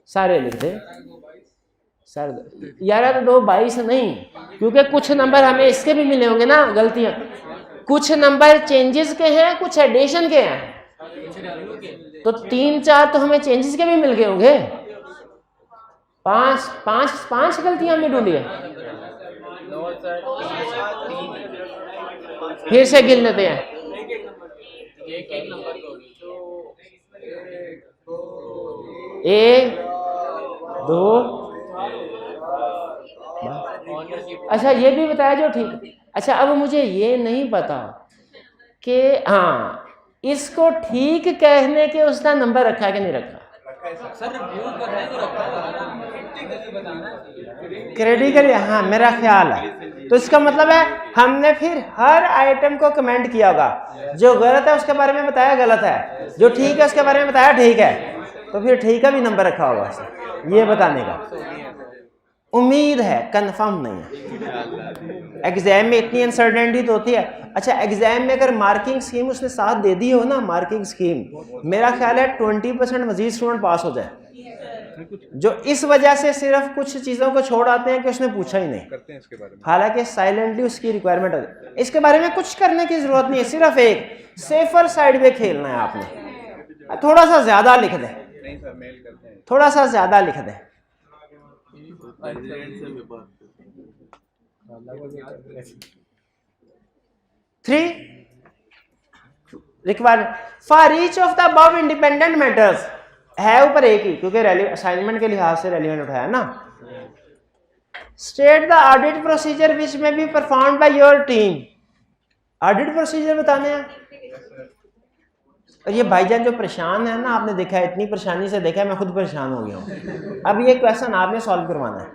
सारे लिख दे, सारे 11 तो 2 22 नहीं, क्योंकि कुछ नंबर हमें इसके भी मिले होंगे ना गलतियां। कुछ नंबर चेंजेस के हैं, कुछ एडिशन के हैं। तो 3-4 तो हमें चेंजेस के भी मिल गए होंगे। 5 गलतियां हमने ढूंढी है। फिर से गिन लेते हैं। एक, दो, अच्छा ये भी बताया जो ठीक। अच्छा अब मुझे ये नहीं पता कि हाँ इसको ठीक कहने के उसका नंबर रखा है कि नहीं रखा। क्रिटिकल, हाँ मेरा ख्याल है। तो इसका मतलब है हमने फिर हर आइटम को कमेंट किया होगा, जो गलत है उसके बारे में बताया गलत है, जो ठीक है उसके बारे में बताया ठीक है, तो फिर ठीक का भी नंबर रखा होगा ये बताने का। उम्मीद है, कंफर्म नहीं है। एग्जाम में इतनी अनसर्टेनिटी तो होती है। अच्छा एग्जाम में अगर मार्किंग स्कीम उसने साथ दे दी हो ना, मार्किंग स्कीम, मेरा ख्याल है 20% मजीद स्टूडेंट पास हो जाए, जो इस वजह से सिर्फ कुछ चीज़ों को छोड़ आते हैं कि उसने पूछा ही नहीं
करते हैं इसके बारे में।
हालांकि साइलेंटली उसकी रिक्वायरमेंट है। इसके बारे में कुछ करने की जरूरत नहीं है, सिर्फ एक सेफर साइड पे खेलना है आपने। थोड़ा सा ज्यादा लिख दे,
नहीं सर मेल करते हैं।
थोड़ा सा ज्यादा लिख दे। 3 requirement for each of the above independent matters है ऊपर एक ही, क्योंकि असाइनमेंट के लिहाज से रेलिवेंट उठाया ना। State the audit procedure which may be performed by your team. Audit procedure बताने हैं। और ये भाईजान जो परेशान है ना, आपने देखा है इतनी परेशानी से देखा है, मैं खुद परेशान हो गया हूँ। अब ये क्वेश्चन आपने सॉल्व करवाना है।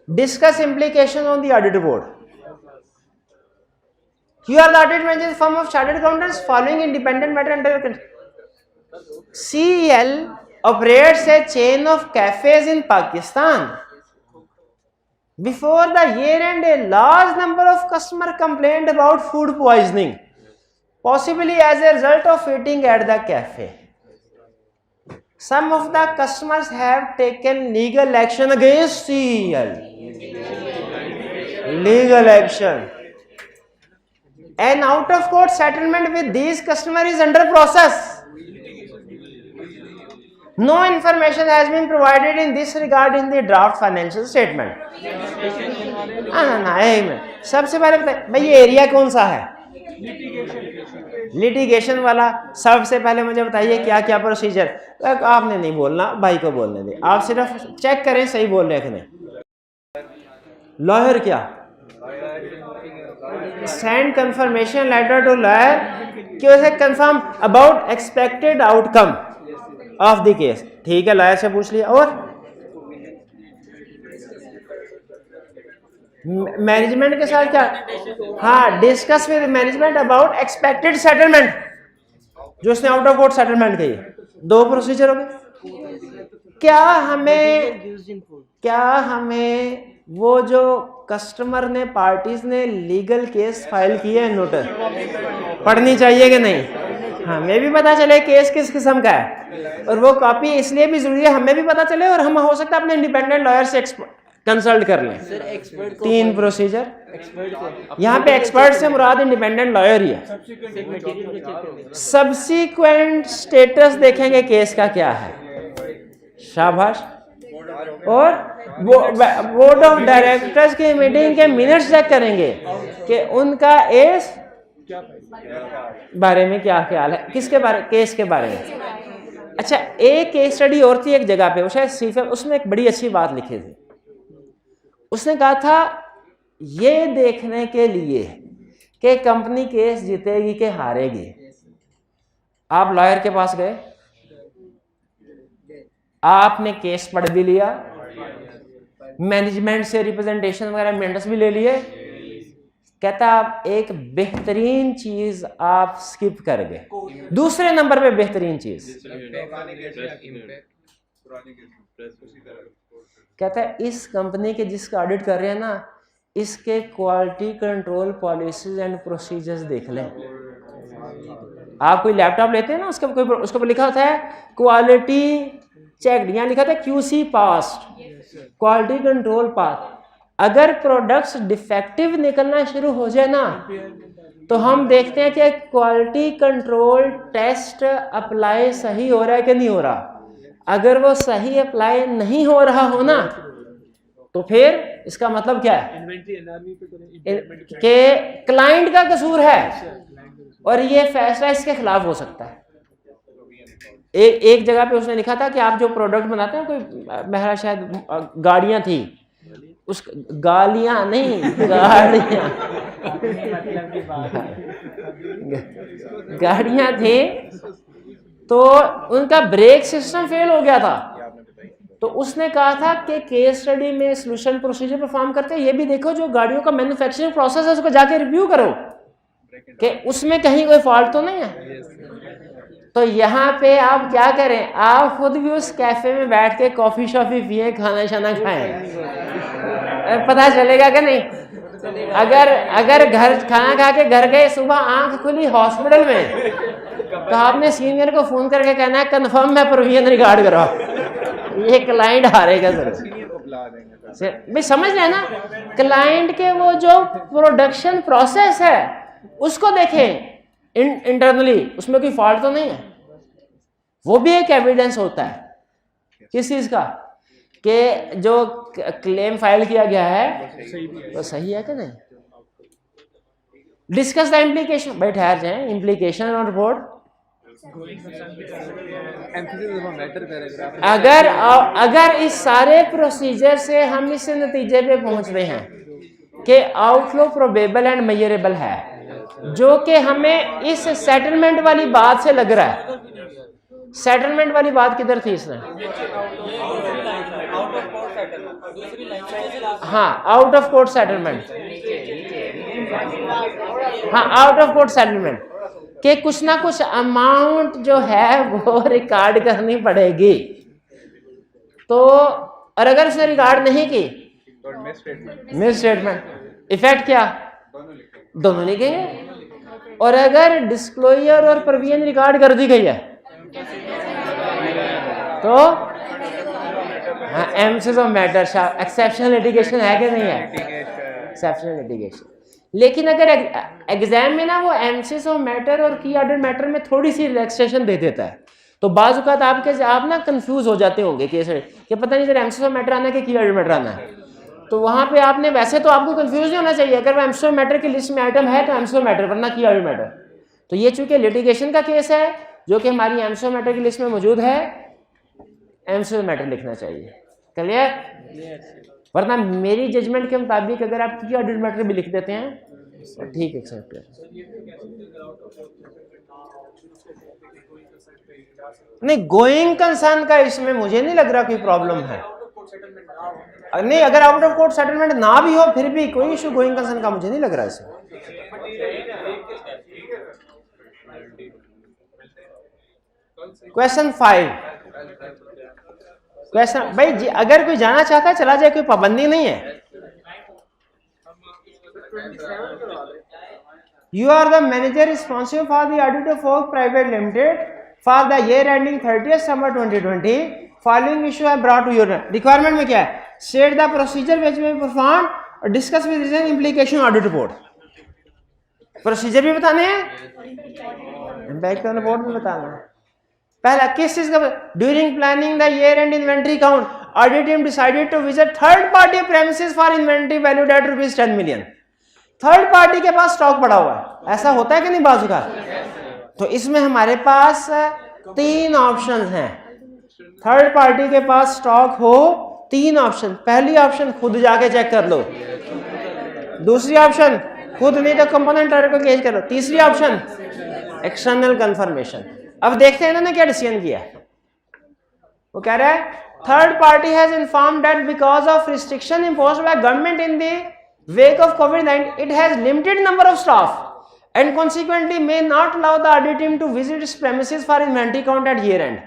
Discuss implication on the audit report. You are the audit manager firm of chartered accountants following independent matter under your control. CEL operates a chain of cafes in Pakistan. Before the year end, a large number of customers complained about food poisoning, possibly as a result of eating at the cafe. Some of the customers have taken legal action against CEL. Legal action. An out-of-court settlement with these customers is under process. No information has been provided in this regard in the draft financial statement. सबसे पहले बताइए भाई ये area कौन सा है? Litigation वाला। सबसे पहले मुझे बताइए क्या क्या प्रोसीजर। आपने नहीं बोलना, भाई को बोलने दे। आप सिर्फ चेक करें सही बोल रहे हैं कि नहीं। लॉयर क्या? Send confirmation letter to lawyer कि उसे confirm about expected outcome of the case. ठीक है, लॉयर से पूछ लिया। और मैनेजमेंट के साथ क्या? हाँ, discuss with management about expected settlement, जो उसने आउट ऑफ कोर्ट सेटलमेंट कही। 2 प्रोसीजर हो गए। क्या हमें वो जो कस्टमर ने, पार्टीज ने लीगल केस फाइल किए हैं, नोटिस पढ़नी चाहिए कि नहीं? हमें भी पता चले केस किस किस्म का है, और वो कॉपी इसलिए भी जरूरी है हमें भी पता चले, और हम हो सकता है अपने इंडिपेंडेंट लॉयर से कंसल्ट कर लें। 3 प्रोसीजर। यहाँ पे एक्सपर्ट से मुराद इंडिपेंडेंट लॉयर ही है। सब्सिक्वेंट स्टेटस देखेंगे केस का क्या है। शाबाश। और बोर्ड ऑफ डायरेक्टर्स की मीटिंग के मिनट्स चेक करेंगे कि उनका इस बारे में क्या ख्याल है। किसके बारे? केस के बारे में। अच्छा, एक केस स्टडी और थी एक जगह पे, वो शायद सीफे, उसमें एक बड़ी अच्छी बात लिखी थी। उसने कहा था ये देखने के लिए कि कंपनी केस जीतेगी कि हारेगी, आप लॉयर के पास गए, आपने केस पढ़ भी लिया, मैनेजमेंट से रिप्रेजेंटेशन वगैरह मिनट्स भी ले लिए। कहता आप एक बेहतरीन चीज आप स्किप कर गए। दूसरे नंबर पे बेहतरीन चीज कहता है इस कंपनी के जिसका ऑडिट कर रहे हैं ना, इसके quality control policies and procedures देख लें। आप कोई लैपटॉप लेते हैं ना, उसका कोई उसके ऊपर लिखा होता है क्वालिटी चेक, यहाँ लिखा था QC पास्ट, क्वालिटी कंट्रोल पास। अगर प्रोडक्ट्स डिफेक्टिव निकलना शुरू हो जाए ना, तो हम देखते हैं कि क्वालिटी कंट्रोल टेस्ट अप्लाई सही हो रहा है कि नहीं हो रहा। अगर वो सही अप्लाई नहीं हो रहा हो ना, तो फिर इसका मतलब क्या है
इन्वेंट्री एनआरवी पे करें
कि क्लाइंट का कसूर है और ये फैसला इसके खिलाफ हो सकता है। एक जगह पे उसने लिखा था कि आप जो प्रोडक्ट बनाते हैं, कोई मेरा शायद गाड़ियां थी, उस गालियां नहीं गाड़ियां गाड़ियां थी, तो उनका ब्रेक सिस्टम फेल हो गया था। तो उसने कहा था कि केस स्टडी में सोल्यूशन प्रोसीजर परफॉर्म करते हैं, ये भी देखो जो गाड़ियों का मैन्युफैक्चरिंग प्रोसेस है उसको जाके रिव्यू करो कि उसमें कहीं कोई फॉल्ट तो नहीं है। तो यहाँ पे आप क्या करें, आप खुद भी उस कैफे में बैठ के कॉफी शॉफी पिए, खाना शाना खाएं, पता चलेगा कि नहीं। अगर घर खाना खा के घर गए, सुबह आंख खुली हॉस्पिटल में, तो आपने सीनियर को फोन करके कहना है कंफर्म मैं प्रोविजन रिकॉर्ड कराओ, ये क्लाइंट हारेगा सर। भाई समझ रहे हैं ना, क्लाइंट के वो जो प्रोडक्शन प्रोसेस है उसको देखें इंटरनली, उसमें कोई फॉल्ट तो नहीं है। वो भी एक एविडेंस होता है किस चीज का, कि जो क्लेम फाइल किया गया है वो सही है कि नहीं। डिस्कस द इम्प्लीकेशन, भाई ठहर जाए, इम्प्लीकेशन और रिपोर्ट। अगर इस सारे प्रोसीजर से हम इस नतीजे पे पहुंचते हैं कि आउटफ्लो प्रोबेबल एंड मेजरेबल है, जो कि हमें इस सेटलमेंट वाली बात से लग रहा है। सेटलमेंट वाली बात किधर थी इसने, हाँ आउट ऑफ कोर्ट सेटलमेंट, हाँ आउट ऑफ कोर्ट सेटलमेंट कि कुछ ना कुछ अमाउंट जो है वो रिकॉर्ड करनी पड़ेगी। तो और अगर उसने रिकॉर्ड नहीं की, मिस स्टेटमेंट, इफेक्ट क्या, दोनों लिखेंगे। और अगर डिस्क्लोजर और प्रोविजन रिकॉर्ड कर दी गई है तो emphasis of matter, exceptional litigation है कि नहीं है, एक्सेप्शनल लिटिगेशन। लेकिन अगर एग्जाम में ना वो एम्फेसिस ऑफ मैटर और की ऑर्डर मैटर में थोड़ी सी रिलैक्सेशन दे देता है, तो बाज़ औक़ात आप ना कंफ्यूज हो जाते होंगे कि पता नहीं सर एम्फेसिस ऑफ मैटर आना है कि की ऑर्डर मैटर आना है। तो वहां पे आपने, वैसे तो आपको कंफ्यूज नहीं होना चाहिए, अगर वो एम्फेसिस ऑफ मैटर की लिस्ट में आइटम है तो एम्फेसिस ऑफ मैटर, वरना की ऑर्डर मैटर। तो ये चूंकि लिटिगेशन का केस है जो कि हमारी एम्फेसिस ऑफ मैटर की लिस्ट में मौजूद है, एम्फेसिस ऑफ मैटर लिखना चाहिए। क्लियर, वरना मेरी जजमेंट के मुताबिक अगर आप की ऑर्डर मैटर भी लिख देते हैं तो ठीक एक्सेप्ट है। नहीं, गोइंग कंसर्न का इसमें मुझे नहीं लग रहा कोई प्रॉब्लम है। नहीं, अगर आउट ऑफ कोर्ट सेटलमेंट ना भी हो फिर भी कोई इशू गोइंग कंसर्न का मुझे नहीं लग रहा इसमें। क्वेश्चन 5, क्वेश्चन भाई जी, अगर कोई जाना चाहता है चला जाए, कोई पाबंदी नहीं है। You are the manager responsible for the audit of Folk Private Limited for the year ending 30th December 2020. Following issue are brought to your requirement में क्या है, state the procedure which may be performed और discuss with reason implication audit report। Procedure भी बताने हैं, impact report भी बताना है। पहला किस चीज का, during planning the year end inventory count audit team decided to visit third party premises for inventory valued at ₹10 million. Third party के पास स्टॉक पड़ा हुआ है, ऐसा होता है कि नहीं बाजू का। तो इसमें हमारे पास 3 ऑप्शन हैं, थर्ड पार्टी के पास स्टॉक हो 3 ऑप्शन। पहली ऑप्शन खुद जाके चेक कर लो, दूसरी ऑप्शन खुद नहीं तो कंपोनेंट को केस करो, तीसरी ऑप्शन एक्सटर्नल कंफर्मेशन। अब देखते हैं इन्होंने क्या डिसीजन किया। वो कह रहा है third party has informed that because of restriction imposed by government in the wake of COVID-19 it has limited number of staff and consequently may not allow the audit team to visit its premises for inventory count at year end.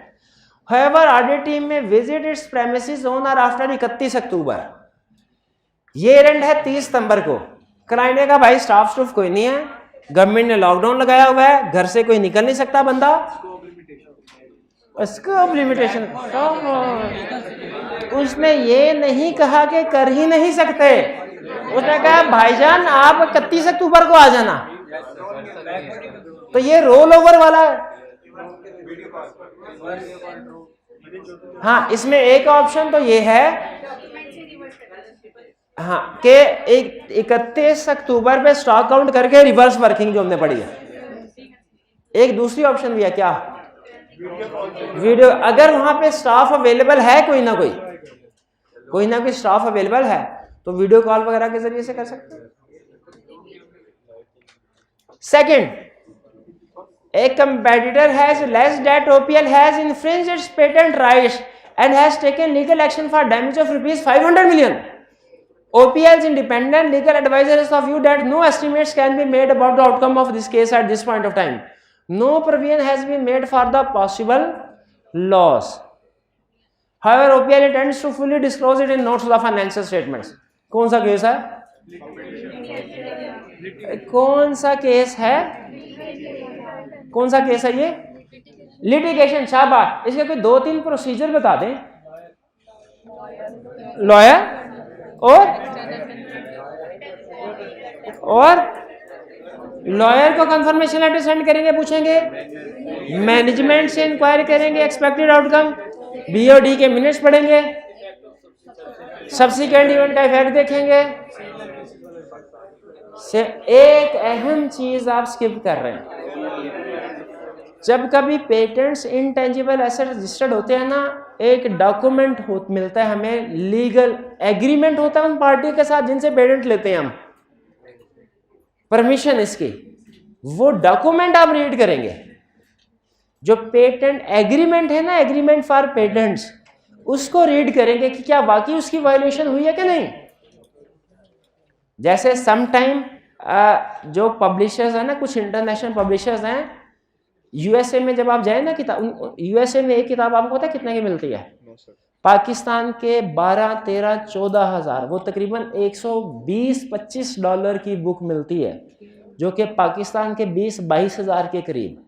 However, audit team may visit its premises on or after 31 October. year end है 30 सितंबर को। Client ने कहा भाई staff स्टूफ कोई नहीं है, government ने lockdown लगाया हुआ है, घर से कोई निकल नहीं सकता बंदा, स्कोप लिमिटेशन। उसने ये नहीं कहा कि कर ही नहीं सकते, उसने कहा भाईजान आप 31 अक्टूबर को आ जाना। तो ये रोल ओवर वाला है। हाँ, इसमें एक ऑप्शन तो ये है हाँ कि 31 अक्टूबर पे स्टॉक काउंट करके रिवर्स वर्किंग जो हमने पढ़ी है। एक दूसरी ऑप्शन भी है, क्या? वीडियो, अगर वहां पे स्टाफ अवेलेबल है, कोई ना कोई स्टाफ अवेलेबल है तो वीडियो कॉल वगैरह के जरिए से कर सकते हैं। Second, a competitor has alleged that OPL has infringed its patent rights and has taken legal action for damage of rupees 500 million. OPL's independent legal advisor is of view that no estimates can be made about the outcome of this case at this point of time. No provision has been made for the possible loss. However, OPL intends to fully disclose it in notes of the financial statements. कौन सा case है? कौन सा case है? कौन सा case है ये? लिटिगेशन। शाबाश। इसके कोई 2-3 प्रोसीजर बता दें। लॉयर और लॉयर को कंफर्मेशन लेटर सेंड करेंगे, पूछेंगे, मैनेजमेंट से इंक्वायरी करेंगे, एक्सपेक्टेड आउटकम, बीओडी के मिनट्स पढ़ेंगे, सब्सिक्वेंट इवेंट का इफेक्ट देखेंगे। से एक अहम चीज आप स्किप कर रहे हैं। जब कभी पेटेंट्स इंटेंजिबल एसेट रजिस्टर्ड होते हैं ना, एक डॉक्यूमेंट मिलता है हमें, लीगल एग्रीमेंट होता है उन पार्टी के साथ जिनसे पेटेंट लेते हैं हम, परमिशन इसकी, वो डॉक्यूमेंट आप रीड करेंगे। जो पेटेंट एग्रीमेंट है ना, एग्रीमेंट फॉर पेटेंट्स, उसको रीड करेंगे कि क्या वाकई उसकी वायलेशन हुई है कि नहीं। जैसे सम टाइम जो पब्लिशर्स है ना, कुछ इंटरनेशनल पब्लिशर्स हैं, यूएसए में जब आप जाए ना, किताब यूएसए में एक किताब आपको पता है कितने की मिलती है? पाकिस्तान के 12, 13, 14 हज़ार, वो तकरीबन $120-25 की बुक मिलती है, जो कि पाकिस्तान के 20-22 हज़ार के करीब,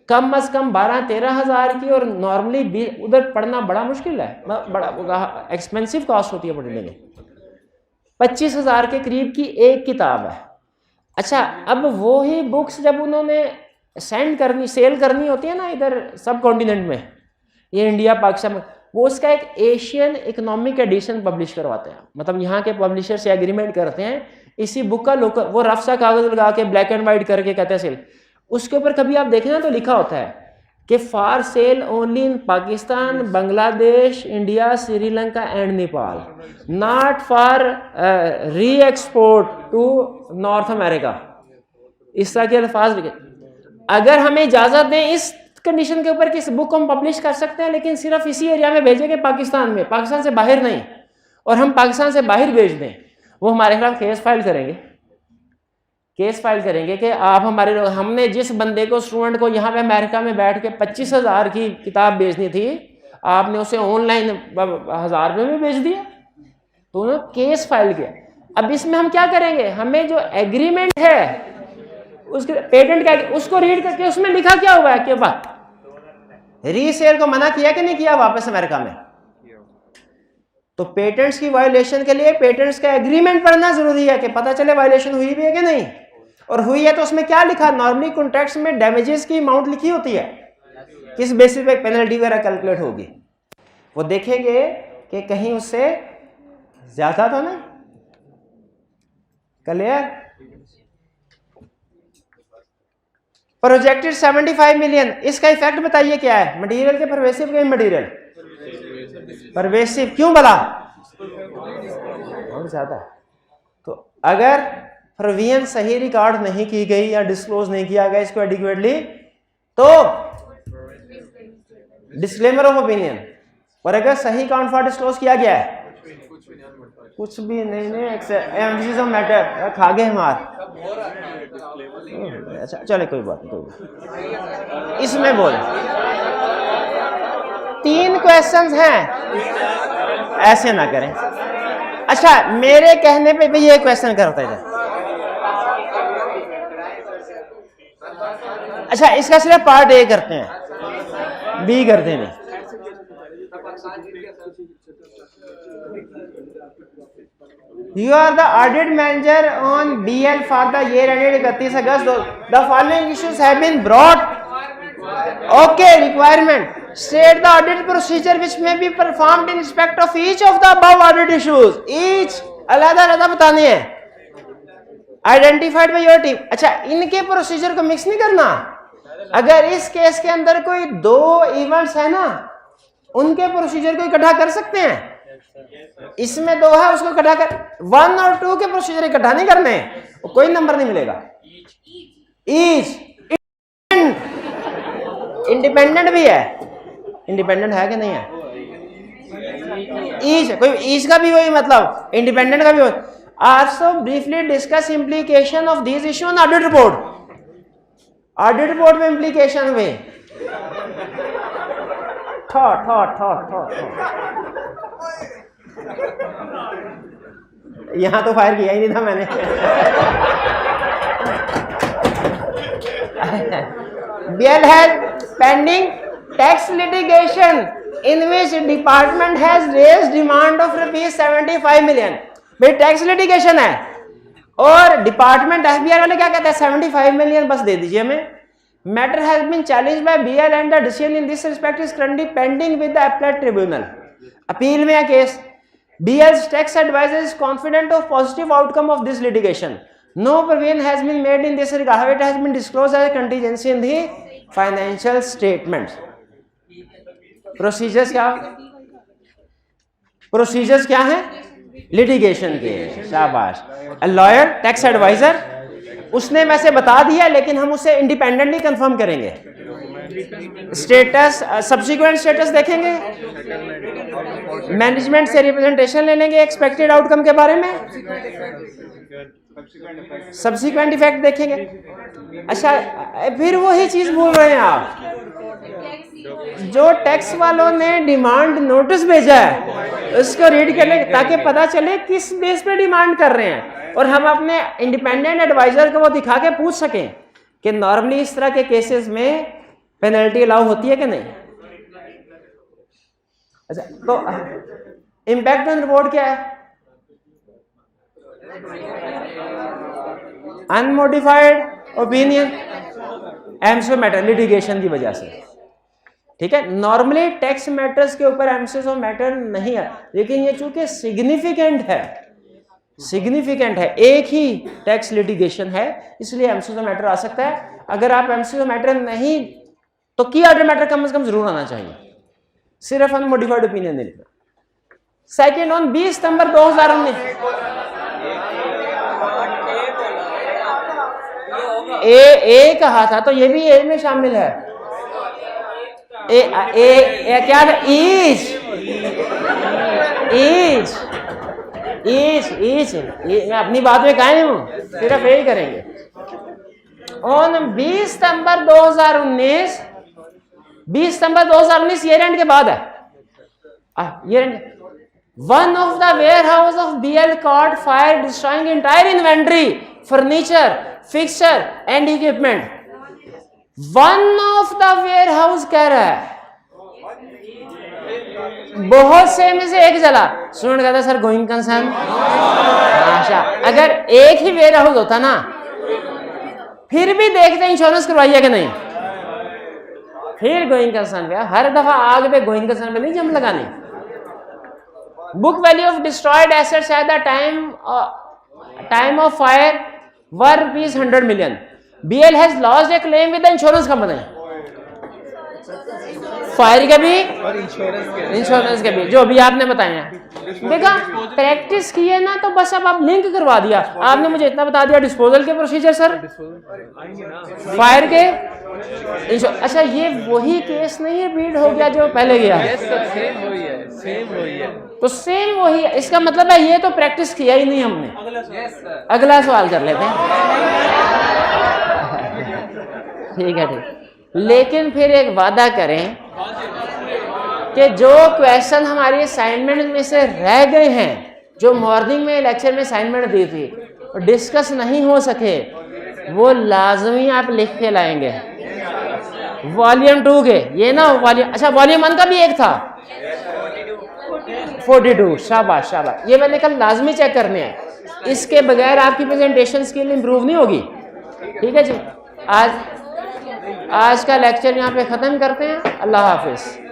कम अज कम 12-13 हज़ार की। और नॉर्मली उधर पढ़ना बड़ा मुश्किल है, बड़ा एक्सपेंसिव कॉस्ट होती है पढ़ने में। 25 हज़ार के करीब की एक किताब है। अच्छा, अब वो ही बुक्स जब उन्होंने सेल करनी होती है ना इधर सब कॉन्टिनेंट में, ये इंडिया पाकिस्तान में, वो उसका एक एशियन इकोनॉमिक एडिशन पब्लिश करवाते हैं। मतलब यहाँ के पब्लिशर से एग्रीमेंट करते हैं, इसी बुक का लोकल, वो रफ सा कागज लगा के ब्लैक एंड वाइट करके कहते हैं सेल। उसके ऊपर कभी आप देखें ना तो लिखा होता है कि for sale only in Pakistan, Bangladesh, India, Sri Lanka and Nepal, not for re export to North America. इस तरह के अल्फाज लिखे। अगर हमें इजाजत दें इस कंडीशन के ऊपर कि इस बुक को हम पब्लिश कर सकते हैं, लेकिन सिर्फ इसी एरिया में भेजेंगे पाकिस्तान में, पाकिस्तान से बाहर नहीं, और हम पाकिस्तान से बाहर भेज दें, वो हमारे खिलाफ केस फाइल करेंगे कि आप हमने जिस बंदे को, स्टूडेंट को यहाँ पे अमेरिका में बैठ के 25 हज़ार की किताब बेचनी थी, आपने उसे ऑनलाइन 1000 रुपये में बेच दिया, तो उन्होंने केस फाइल किया। अब इसमें हम क्या करेंगे? हमें जो एग्रीमेंट है उसके पेटेंट का, उसको रीड करके उसमें लिखा क्या हुआ है कि रीसेल को मना किया कि नहीं किया वापस अमेरिका में। तो पेटेंट्स की वायलेशन के लिए पेटेंट्स का एग्रीमेंट पढ़ना जरूरी है कि पता चले वायलेशन हुई भी है कि नहीं, और हुई है तो उसमें क्या लिखा। नॉर्मली कॉन्ट्रैक्ट्स में डैमेजेस की अमाउंट लिखी होती है, किस बेसिस पे पेनल्टी वगैरह कैलकुलेट होगी, वो देखेंगे कि कहीं उससे ज्यादा तो नहीं। क्लियर? प्रोजेक्टेड 75 मिलियन, इसका इफेक्ट बताइए क्या है? मटेरियल के परवेसिव के मटेरियल परवेसिव, क्यों भला? बहुत ज्यादा। तो अगर प्रोविजन सही रिकॉर्ड नहीं की गई या डिस्क्लोज नहीं किया गया इसको एडिक्वेटली, तो डिस्क्लेमर ऑफ ओपिनियन। और अगर सही काउंट फॉर डिस्क्लोज किया गया है, कुछ भी नहीं, एम्फेसिस ऑफ मैटर खा गए मार। अच्छा चले, कोई बात नहीं। इसमें बोल 3 क्वेश्चंस हैं, ऐसे ना करें। अच्छा, मेरे कहने पे भी ये क्वेश्चन करते हैं। अच्छा, इसका सिर्फ पार्ट ए करते हैं, बी करते नहीं। You are the audit manager on BL for the year ended 31 August. The following issues have been brought. Okay, requirement. State the audit procedure which may be performed in respect of each of the above audit issues. Each अलग-अलग बताने हैं. Identified by your team. अच्छा, इनके procedure को mix नहीं करना. अगर इस केस के अंदर कोई दो इवेंट्स है ना, उनके प्रोसीजर को इकट्ठा कर सकते हैं. इसमें दो है, उसको इकट्ठा कर 1 और 2 के प्रोसीजर इकट्ठा नहीं करने, कोई नंबर नहीं मिलेगा. ईच इंडिपेंडेंट भी है, इंडिपेंडेंट है कि नहीं है? ईच कोई ईच का भी वही मतलब, इंडिपेंडेंट का भी वही. Also briefly discuss implication of this issue on audit report. Audit report में इम्प्लीकेशन हुए. यहां तो फायर किया ही नहीं था मैंने. BL has pending tax litigation in which department has raised demand of ₹75 million. भाई टैक्स लिटिगेशन है और डिपार्टमेंट FBI वाले क्या कहते हैं 75 मिलियन बस दे दीजिए हमें. Matter has been challenged by BL and the decision in this respect is currently pending with the appellate tribunal. Appeal में है case. BL's tax advisor is confident of positive outcome of this litigation. No provision has been made in this regard. However, it has been disclosed as a contingency in the financial statements. Procedures क्या? Procedures क्या हैं? Litigation के. शाबाश. A lawyer, tax advisor, उसने वैसे बता दिया लेकिन हम उसे इंडिपेंडेंटली कंफर्म करेंगे. स्टेटस, सब्सिक्वेंट स्टेटस देखेंगे, मैनेजमेंट से रिप्रेजेंटेशन ले लेंगे एक्सपेक्टेड आउटकम के बारे में, सब्सिक्वेंट इफेक्ट देखेंगे. अच्छा, फिर वही चीज बोल रहे हैं आप, जो टैक्स वालों ने डिमांड नोटिस भेजा है उसको रीड कर ले ताकि पता चले किस बेस पे डिमांड कर रहे हैं और हम अपने इंडिपेंडेंट एडवाइजर को वो दिखा के पूछ सकें कि नॉर्मली इस तरह के केसेस में पेनल्टी अलाउ होती है कि नहीं. अच्छा, तो इंपैक्ट ऑन रिपोर्ट क्या है? Unmodified opinion MCO matter litigation की वजह से. ठीक है, नॉर्मली टैक्स मैटर्स के ऊपर एमसीओ मैटर नहीं है, लेकिन ये चूंकि सिग्निफिकेंट है, एक ही टैक्स लिटिगेशन है, इसलिए एमसीओ मैटर आ सकता है. अगर आप एमसीओ मैटर नहीं तो की ऑर्डर मैटर कम से कम जरूर आना चाहिए, सिर्फ अनमोडिफाइड ओपिनियन नहीं लिखना. सेकेंड, ऑन 20 सितंबर 2019 ए कहा था तो ये भी ए में शामिल है. ए क्या था? ईच मैं अपनी बात में कायम हूं, सिर्फ यही करेंगे. ऑन 20 सितंबर 2019 ईयर एंड के बाद है. Year end, one of the warehouse of BL caught fire destroying entire inventory, furniture, fixture and equipment. One of the warehouse कह रहा है, बहुत से में से एक जला. स्टूडेंट कहता है सर गोइंग कंसर्न. अच्छा, अगर एक ही वेयर हाउस होता ना फिर भी देखते हैं इंश्योरेंस करवाइए कि नहीं, फिर गोइंग कंसर्न पे. हर दफा आग पे गोइंग कंसर्न पे नहीं जम लगानी. Book value of destroyed assets at the time of fire were ₹100 million. BL has lost a claim with the insurance company. Fire के भी और इंश्योरेंस के भी, जो भी आपने बताया. देखा, प्रैक्टिस की है ना तो बस अब आप लिंक करवा दिया. आपने मुझे इतना बता दिया डिस्पोजल के प्रोसीजर सर, फायर के, अच्छा ये वही केस नहीं है, रीड हो गया जो पहले गया. तो सेम वही है. इसका मतलब है ये तो प्रैक्टिस किया ही नहीं हमने. अगला सवाल कर लेते हैं. ठीक है, ठीक. लेकिन फिर एक वादा करें कि जो क्वेश्चन हमारी असाइनमेंट में से रह गए हैं, जो मॉर्निंग में लेक्चर में असाइनमेंट दी थी और डिस्कस नहीं हो सके, वो लाजमी आप लिख के लाएंगे. वॉल्यूम 2 के ये ना वॉल्यूम, अच्छा वॉल्यूम 1 का भी एक था, 42। शाबाश शाबाश, ये मैंने कल लाजमी चेक करने हैं, इसके बगैर आपकी प्रेजेंटेशन स्किल इंप्रूव नहीं होगी। ठीक है जी, आज का लेक्चर यहाँ पे ख़त्म करते हैं। अल्लाह हाफिज़।